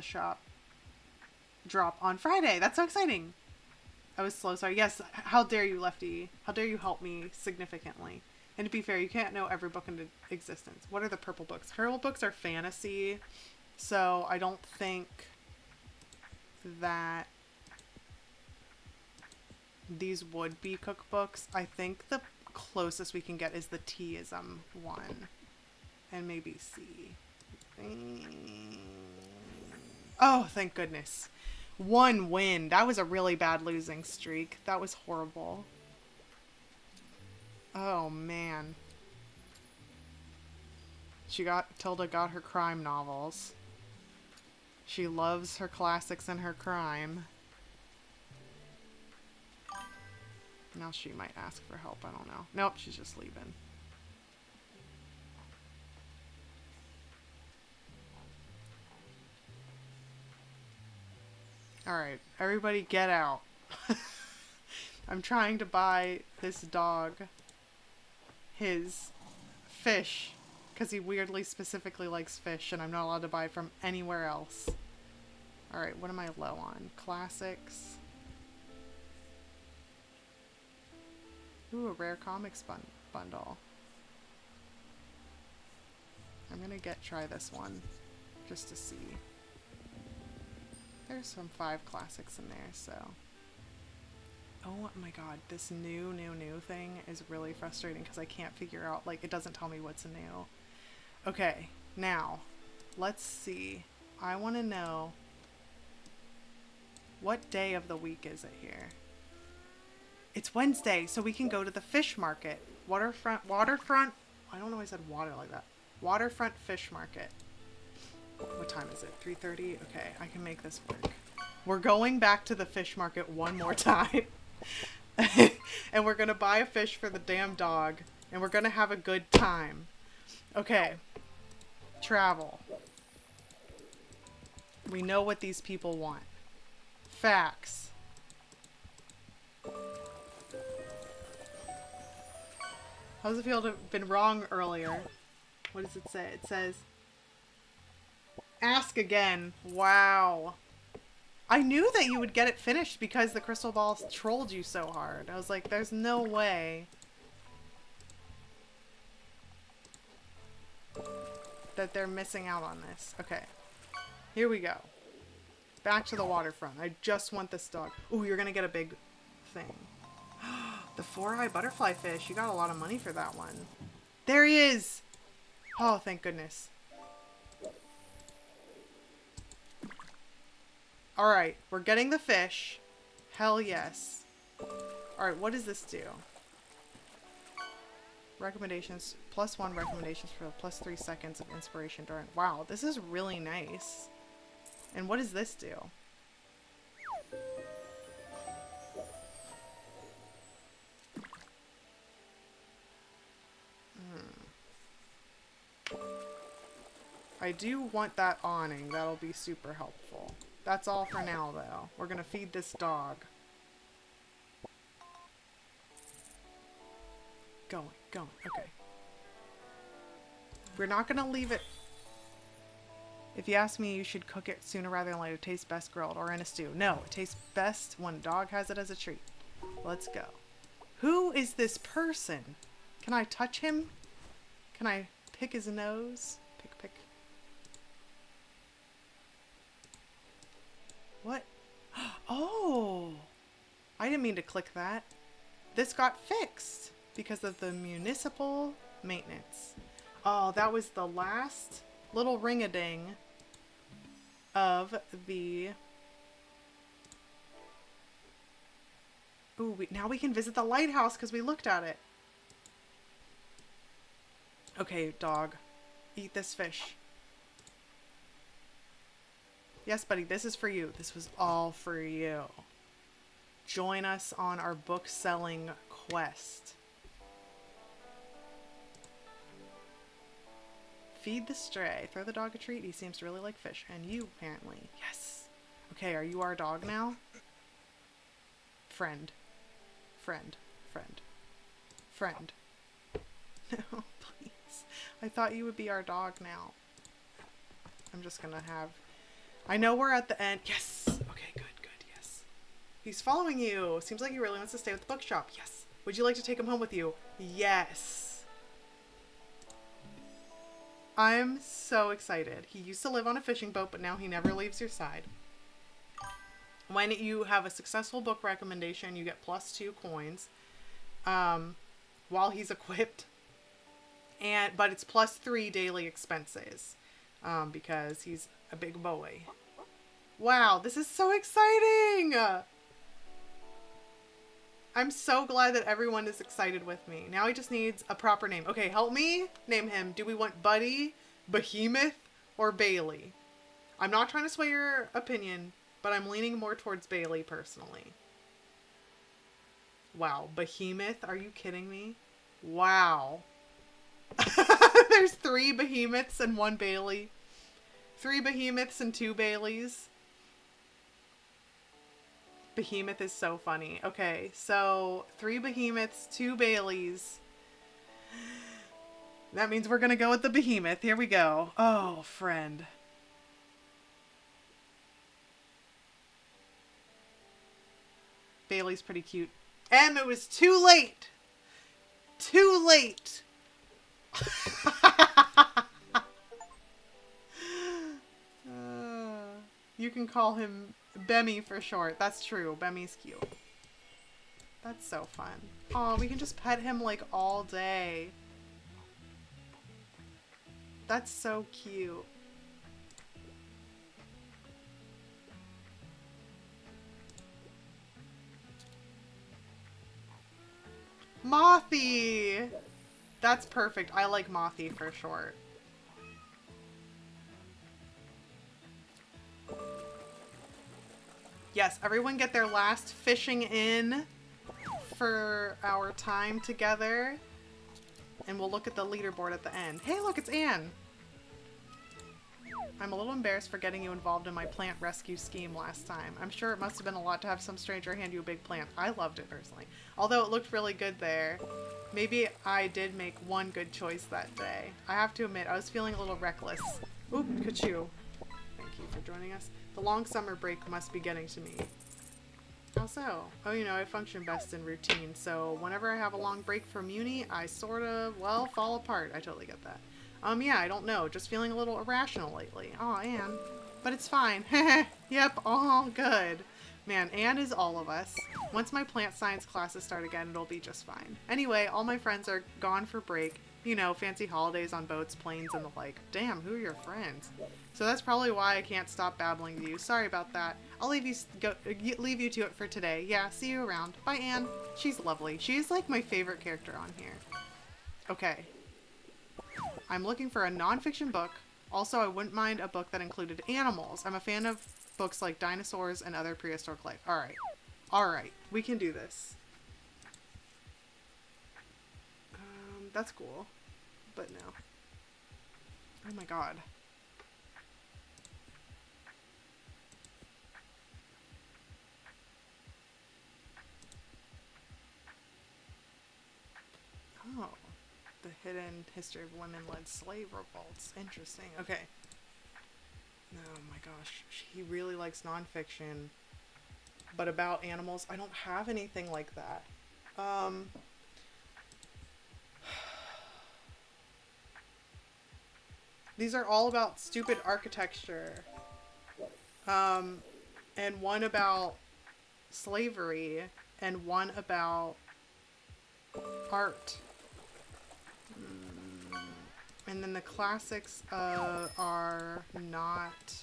on Friday. That's so exciting. I was slow, sorry. Yes, how dare you, Lefty? How dare you help me significantly? And to be fair, you can't know every book in existence. What are the purple books? Purple books are fantasy, so I don't think that these would be cookbooks. I think the closest we can get is the Teaism one. And maybe C. Oh, thank goodness. One win. That was a really bad losing streak. That was horrible. Oh, man. Tilda got her crime novels. She loves her classics and her crime. Now she might ask for help. I don't know. Nope, she's just leaving. Alright, everybody get out. I'm trying to buy this dog his fish, because he weirdly specifically likes fish, and I'm not allowed to buy from anywhere else. Alright, what am I low on? Classics. Ooh, a rare comics bundle. I'm gonna try this one, just to see. There's some 5 classics in there, so. Oh my god, this new thing is really frustrating because I can't figure out, like, it doesn't tell me what's new. Okay, now, let's see. I want to know, what day of the week is it here? It's Wednesday, so we can go to the fish market. Waterfront, I don't know why I said water like that. Waterfront fish market. What time is it? 3:30? Okay, I can make this work. We're going back to the fish market one more time. And we're gonna buy a fish for the damn dog. And we're gonna have a good time. Okay. Travel. We know what these people want. Facts. How does it feel to have been wrong earlier? What does it say? It says, ask again. Wow. I knew that you would get it finished because the crystal balls trolled you so hard. I was like, there's no way that they're missing out on this. Okay. Here we go. Back to the waterfront. I just want this dog. Ooh, you're gonna get a big thing. The 4-eye butterfly fish. You got a lot of money for that one. There he is! Oh, thank goodness. Alright, we're getting the fish. Hell yes. Alright, what does this do? Recommendations. +1 recommendations for +3 seconds of inspiration during... Wow, this is really nice. And what does this do? I do want that awning. That'll be super helpful. That's all for now, though. We're gonna feed this dog. Going. Okay. We're not gonna leave it... If you ask me, you should cook it sooner rather than later. It tastes best grilled or in a stew. No, it tastes best when a dog has it as a treat. Let's go. Who is this person? Can I touch him? Can I pick his nose? Pick. What? Oh! I didn't mean to click that. This got fixed because of the municipal maintenance. Oh, that was the last little ring-a-ding of the... Ooh, now we can visit the lighthouse because we looked at it. Okay, dog. Eat this fish. Yes, buddy, this is for you. This was all for you. Join us on our book-selling quest. Feed the stray. Throw the dog a treat. He seems to really like fish. And you, apparently. Yes. Okay, are you our dog now? Friend. No, please. I thought you would be our dog now. I'm just gonna have... I know we're at the end. Yes! Okay, good, yes. He's following you. Seems like he really wants to stay with the bookshop. Yes. Would you like to take him home with you? Yes. I'm so excited. He used to live on a fishing boat, but now he never leaves your side. When you have a successful book recommendation, you get +2 coins while he's equipped. But it's +3 daily expenses because he's a big boy. Wow, this is so exciting! I'm so glad that everyone is excited with me. Now he just needs a proper name. Okay, help me name him. Do we want Buddy, Behemoth, or Bailey? I'm not trying to sway your opinion, but I'm leaning more towards Bailey personally. Wow, Behemoth? Are you kidding me? Wow. There's 3 Behemoths and 1 Bailey. 3 Behemoths and 2 Baileys. Behemoth is so funny. Okay, so 3 Behemoths, 2 Baileys. That means we're gonna go with the Behemoth. Here we go. Oh, friend. Bailey's pretty cute. It was too late! Too late! You can call him Bemmy for short. That's true. Bemmy's cute. That's so fun. Oh, we can just pet him like all day. That's so cute. Mothy! That's perfect. I like Mothy for short. Yes, everyone get their last fishing in for our time together. and we'll look at the leaderboard at the end. Hey, look, it's Anne. I'm a little embarrassed for getting you involved in my plant rescue scheme last time. I'm sure it must have been a lot to have some stranger hand you a big plant. I loved it personally. Although it looked really good there. Maybe I did make one good choice that day. I have to admit, I was feeling a little reckless. Oop, Kachoo. Thank you for joining us. The long summer break must be getting to me. How so? Oh, you know, I function best in routine, so whenever I have a long break from uni, I sort of, well, fall apart. I totally get that. Yeah, I don't know. Just feeling a little irrational lately. Aw, Anne. But it's fine. Yep, all good. Man, Anne is all of us. Once my plant science classes start again, it'll be just fine. Anyway, all my friends are gone for break. You know, fancy holidays on boats, planes, and the like. Damn, who are your friends? So that's probably why I can't stop babbling to you. Sorry about that. I'll leave you to it for today. Yeah, see you around. Bye, Anne. She's lovely. She's like my favorite character on here. Okay. I'm looking for a nonfiction book. Also, I wouldn't mind a book that included animals. I'm a fan of books like dinosaurs and other prehistoric life. Alright. Alright. We can do this. That's cool. But no. Oh my god. Oh. The hidden history of women-led slave revolts. Interesting. Okay. Oh my gosh. He really likes nonfiction. But about animals, I don't have anything like that. These are all about stupid architecture. And one about slavery, and one about art. And then the classics are not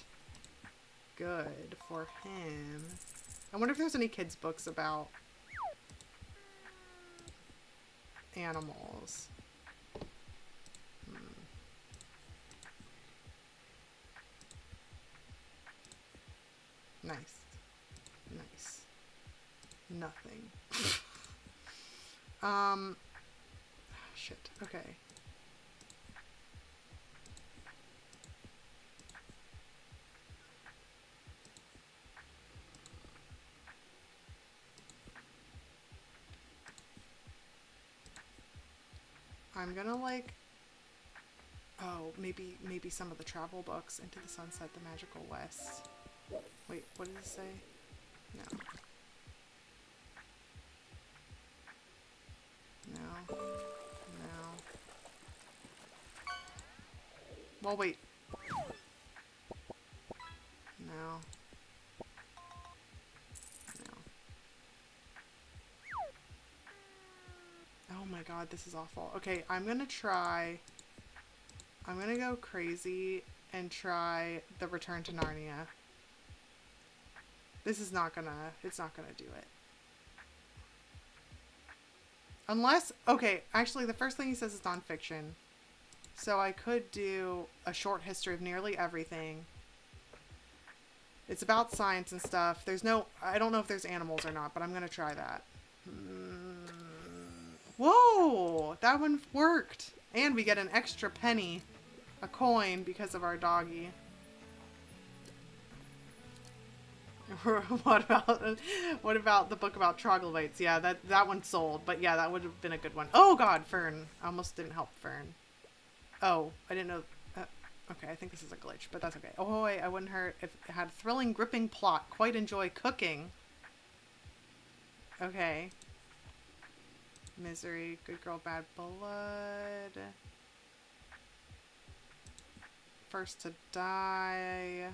good for him. I wonder if there's any kids' books about animals. Nice. Nice. Nothing. Shit. Okay. I'm gonna like, oh, maybe some of the travel books, Into the Sunset, The Magical West. Wait, what did it say? No. No. No. Well, wait. No. No. Oh my god, this is awful. Okay, I'm gonna go crazy and try The Return to Narnia. This is not gonna, it's not gonna do it. Unless, okay, actually the first thing he says is nonfiction. So I could do a short history of nearly everything. It's about science and stuff. There's no, I don't know if there's animals or not, but I'm gonna try that. Whoa! That one worked! And we get an extra penny. A coin because of our doggy. What about the book about troglodytes? Yeah, that one sold, but yeah, that would have been a good one. Oh god, Fern. I almost didn't help Fern. Oh, I didn't know. Okay, I think this is a glitch, but that's okay. Oh wait, I wouldn't hurt if it had a thrilling, gripping plot. Quite enjoy cooking. Okay. Misery, Good Girl, Bad Blood. First to Die.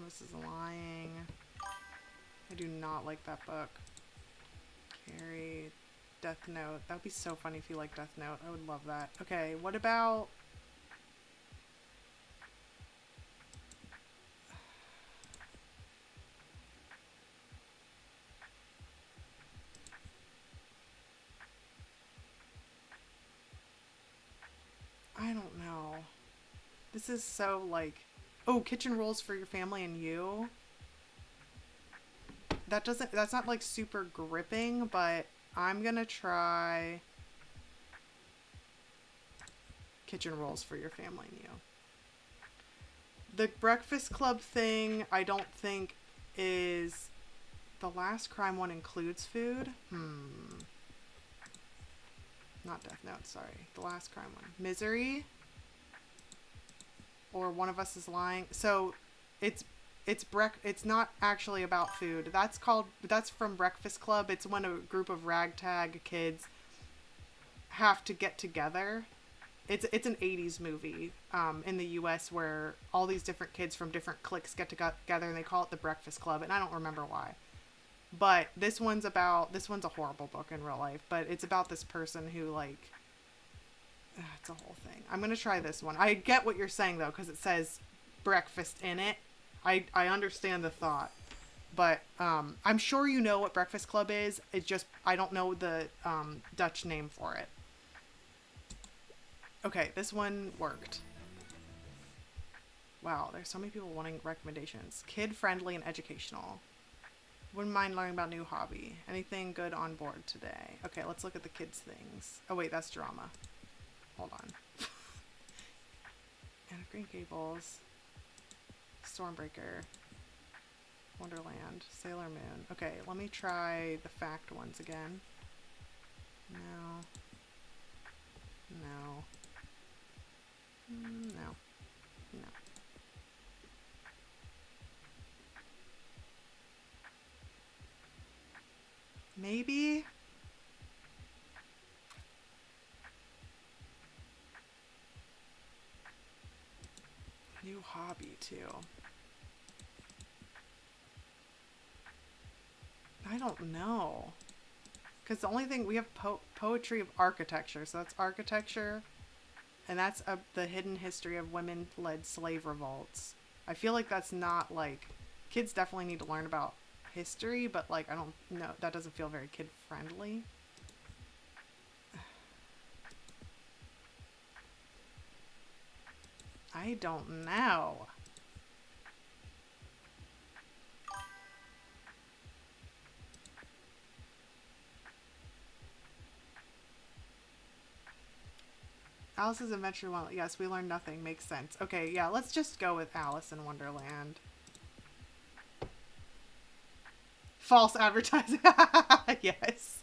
This is lying. I do not like that book. Carrie, Death Note. That would be so funny if you like Death Note. I would love that. Okay, what about... I don't know. This is so like... Oh, Kitchen Rules for Your Family and You. that's not like super gripping, but I'm gonna try kitchen rolls for your family and you. The Breakfast Club thing, I don't think is... The Last Crime one includes food? Not Death Note, sorry. The Last Crime one. Misery? Or One of Us is Lying. So, it's not actually about food. That's from Breakfast Club. It's when a group of ragtag kids have to get together. It's an 80s movie in the US where all these different kids from different cliques get together and they call it the Breakfast Club, and I don't remember why. But this one's a horrible book in real life, but it's about this person who like it's a whole thing. I'm going to try this one. I get what you're saying though cuz it says breakfast in it. I understand the thought. But I'm sure you know what Breakfast Club is. It's just I don't know the Dutch name for it. Okay, this one worked. Wow, there's so many people wanting recommendations. Kid-friendly and educational. Wouldn't mind learning about new hobby. Anything good on board today? Okay, let's look at the kids' things. Oh wait, that's drama. Hold on. Anne of Green Gables. Stormbreaker. Wonderland. Sailor Moon. Okay, let me try the fact ones again. No. No. No. No. Maybe? New hobby, too. I don't know. Because the only thing, we have poetry of architecture. So that's architecture. And that's the hidden history of women-led slave revolts. I feel like that's not, like... Kids definitely need to learn about history, but, like, I don't know. That doesn't feel very kid-friendly. I don't know. Alice's Adventure Wonderland. Yes, we learned nothing. Makes sense. Okay, yeah, let's just go with Alice in Wonderland. False advertising. Yes,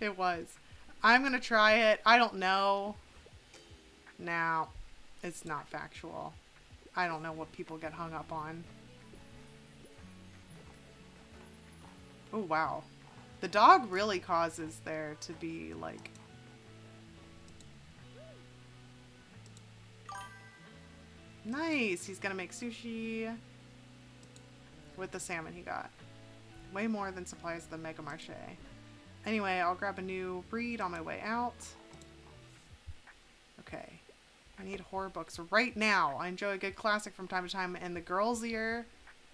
it was. I'm going to try it. I don't know. Now, it's not factual. I don't know what people get hung up on. Oh, wow. The dog really causes there to be, like... Nice! He's gonna make sushi with the salmon he got. Way more than supplies the Mega Marché. Anyway, I'll grab a new breed on my way out. Okay. I need horror books right now. I enjoy a good classic from time to time, and the girlsier...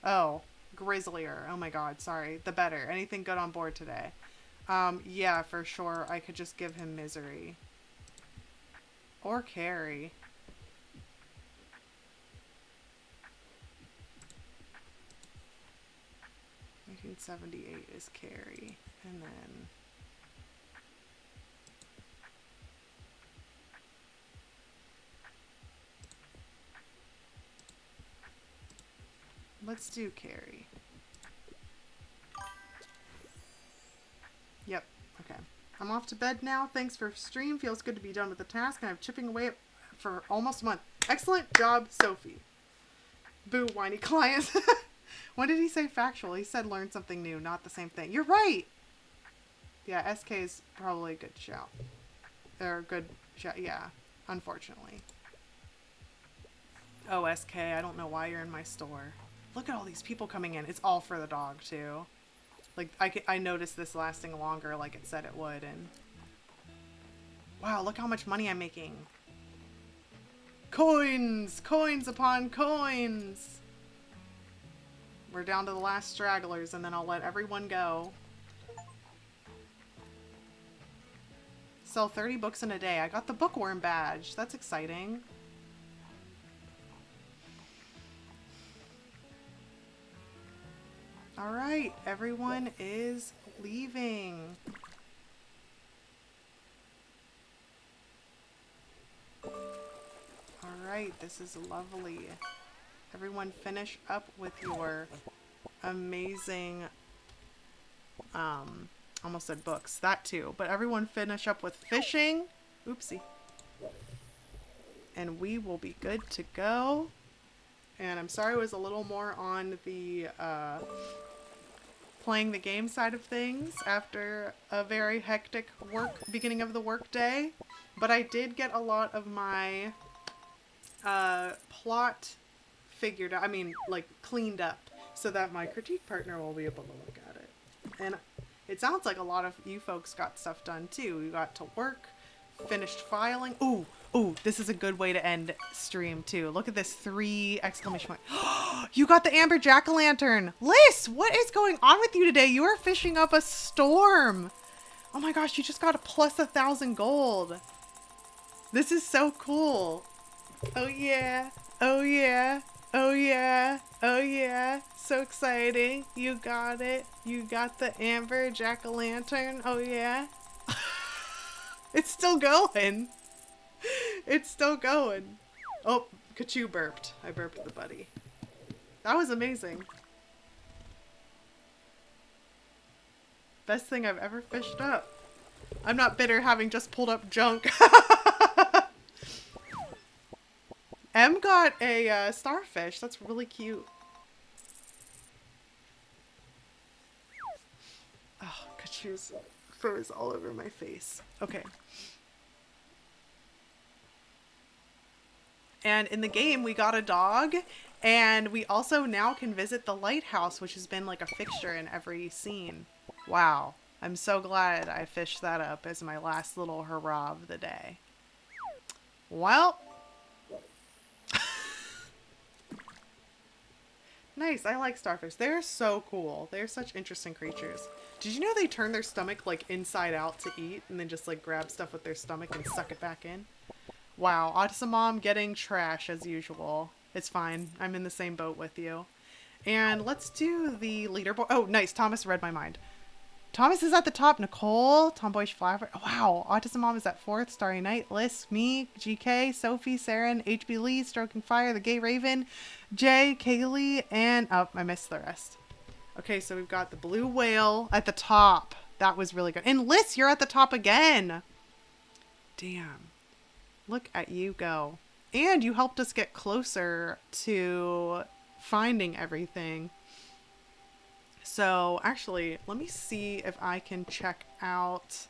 Oh, grislier. Oh my god, sorry. The better. Anything good on board today? Yeah, for sure. I could just give him Misery. Or Carrie. 1978 is Carrie, and then let's do Carrie. Yep, okay. I'm off to bed now. Thanks for stream. Feels good to be done with the task, and I'm chipping away for almost a month. Excellent job, Sophie. Boo, whiny clients. When did he say factual? He said learn something new, not the same thing. You're right! Yeah, SK is probably a good shout. Or a good shout, yeah. Unfortunately. Oh, SK, I don't know why you're in my store. Look at all these people coming in. It's all for the dog, too. Like, I noticed this lasting longer like it said it would, and... Wow, look how much money I'm making. Coins! Coins upon coins! We're down to the last stragglers, and then I'll let everyone go. Sell 30 books in a day. I got the bookworm badge. That's exciting. All right, everyone is leaving. All right, this is lovely. Everyone finish up with your amazing, almost said books, that too, but everyone finish up with fishing. Oopsie. And we will be good to go. And I'm sorry it was a little more on the playing the game side of things after a very hectic beginning of the work day. But I did get a lot of my plot figured out, I mean, like, cleaned up, so that my critique partner will be able to look at it. And it sounds like a lot of you folks got stuff done too. You got to work, finished filing. Ooh, this is a good way to end stream too. Look at this, 3 exclamation point. You got the amber jack-o'-lantern. Liz, what is going on with you today? You are fishing up a storm. Oh my gosh, you just got a plus 1,000 gold. This is so cool. Oh yeah, oh yeah, oh yeah, oh yeah. So exciting. You got it. You got the amber jack-o'-lantern. Oh yeah. It's still going. It's still going. Oh, Kachoo burped. I burped the buddy. That was amazing. Best thing I've ever fished up. I'm not bitter having just pulled up junk. Em got a starfish. That's really cute. Oh, Kachoo's fur is all over my face. Okay. And in the game, we got a dog, and we also now can visit the lighthouse, which has been like a fixture in every scene. Wow. I'm so glad I fished that up as my last little hurrah of the day. Well. Nice. I like starfish. They're so cool. They're such interesting creatures. Did you know they turn their stomach like inside out to eat and then just like grab stuff with their stomach and suck it back in? Wow, Autism Mom getting trash as usual. It's fine. I'm in the same boat with you. And let's do the leaderboard. Oh, nice. Thomas read my mind. Thomas is at the top. Nicole, Tomboyish Flower. Oh, wow. Autism Mom is at 4th. Starry Night, Liz, me, GK, Sophie, Saren, HB Lee, Stroking Fire, The Gay Raven, Jay, Kaylee, and... oh, I missed the rest. Okay, so we've got the Blue Whale at the top. That was really good. And Liz, you're at the top again. Damn. Look at you go. And you helped us get closer to finding everything. So actually, let me see if I can check out...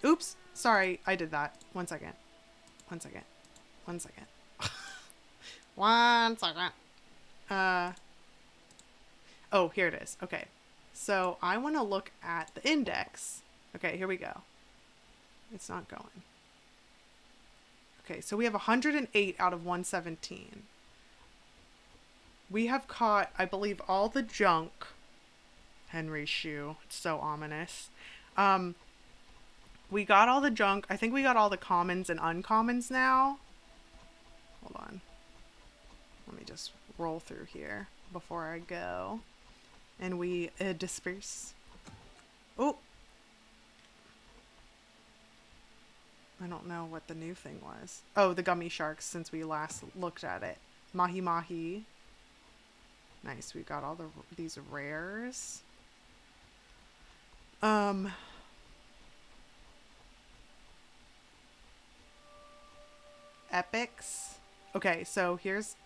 oops, sorry, I did that. One second. One second. One second. One second. Oh, here it is. Okay. So I want to look at the index. Okay, here we go. It's not going. Okay, so we have 108 out of 117. We have caught, I believe, all the junk. Henry's shoe. It's so ominous. We got all the junk. I think we got all the commons and uncommons now. Hold on. Let me just roll through here before I go. And we disperse. Oh! I don't know what the new thing was. Oh, the gummy sharks since we last looked at it. Mahi Mahi. Nice. We've got all these rares. Epics. Okay, so here's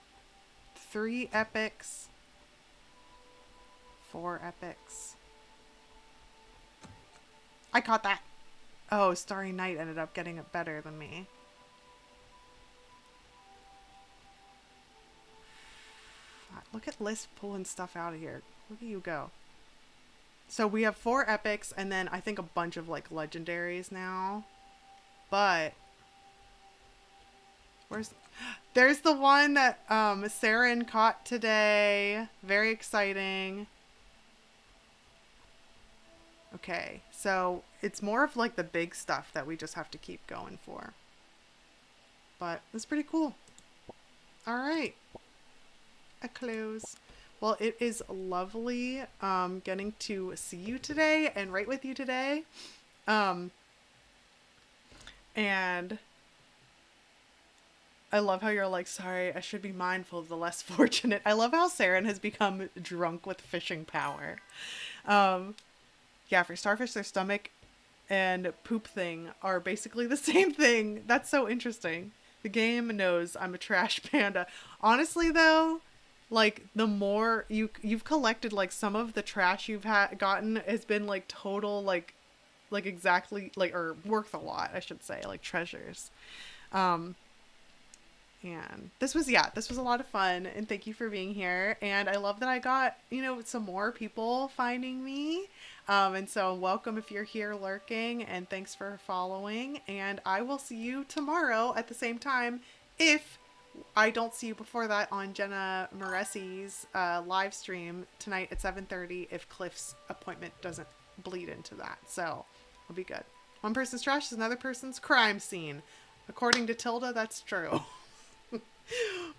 3 epics. 4 epics. I caught that. Oh, Starry Night ended up getting it better than me. Look at Liz pulling stuff out of here. Look at you go. So we have 4 epics and then I think a bunch of like legendaries now. But there's the one that Saren caught today. Very exciting. Okay, so it's more of like the big stuff that we just have to keep going for. But it's pretty cool. All right. A close. Well, it is lovely getting to see you today and write with you today. Um, and I love how you're like, sorry, I should be mindful of the less fortunate. I love how Saren has become drunk with fishing power. Um, yeah, for starfish, their stomach and poop thing are basically the same thing. That's so interesting. The game knows I'm a trash panda. Honestly, though, like the more you've collected, like some of the trash you've gotten has been like total like exactly like or worth a lot, I should say, like treasures. Um, and this was a lot of fun, and thank you for being here. And I love that I got, some more people finding me. And so welcome if you're here lurking, and thanks for following. And I will see you tomorrow at the same time if I don't see you before that on Jenna Moresi's live stream tonight at 7:30 if Cliff's appointment doesn't bleed into that. So it'll be good. One person's trash is another person's crime scene. According to Tilda, that's true.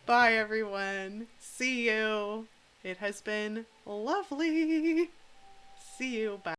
Bye, everyone. See you. It has been lovely. See you. Bye.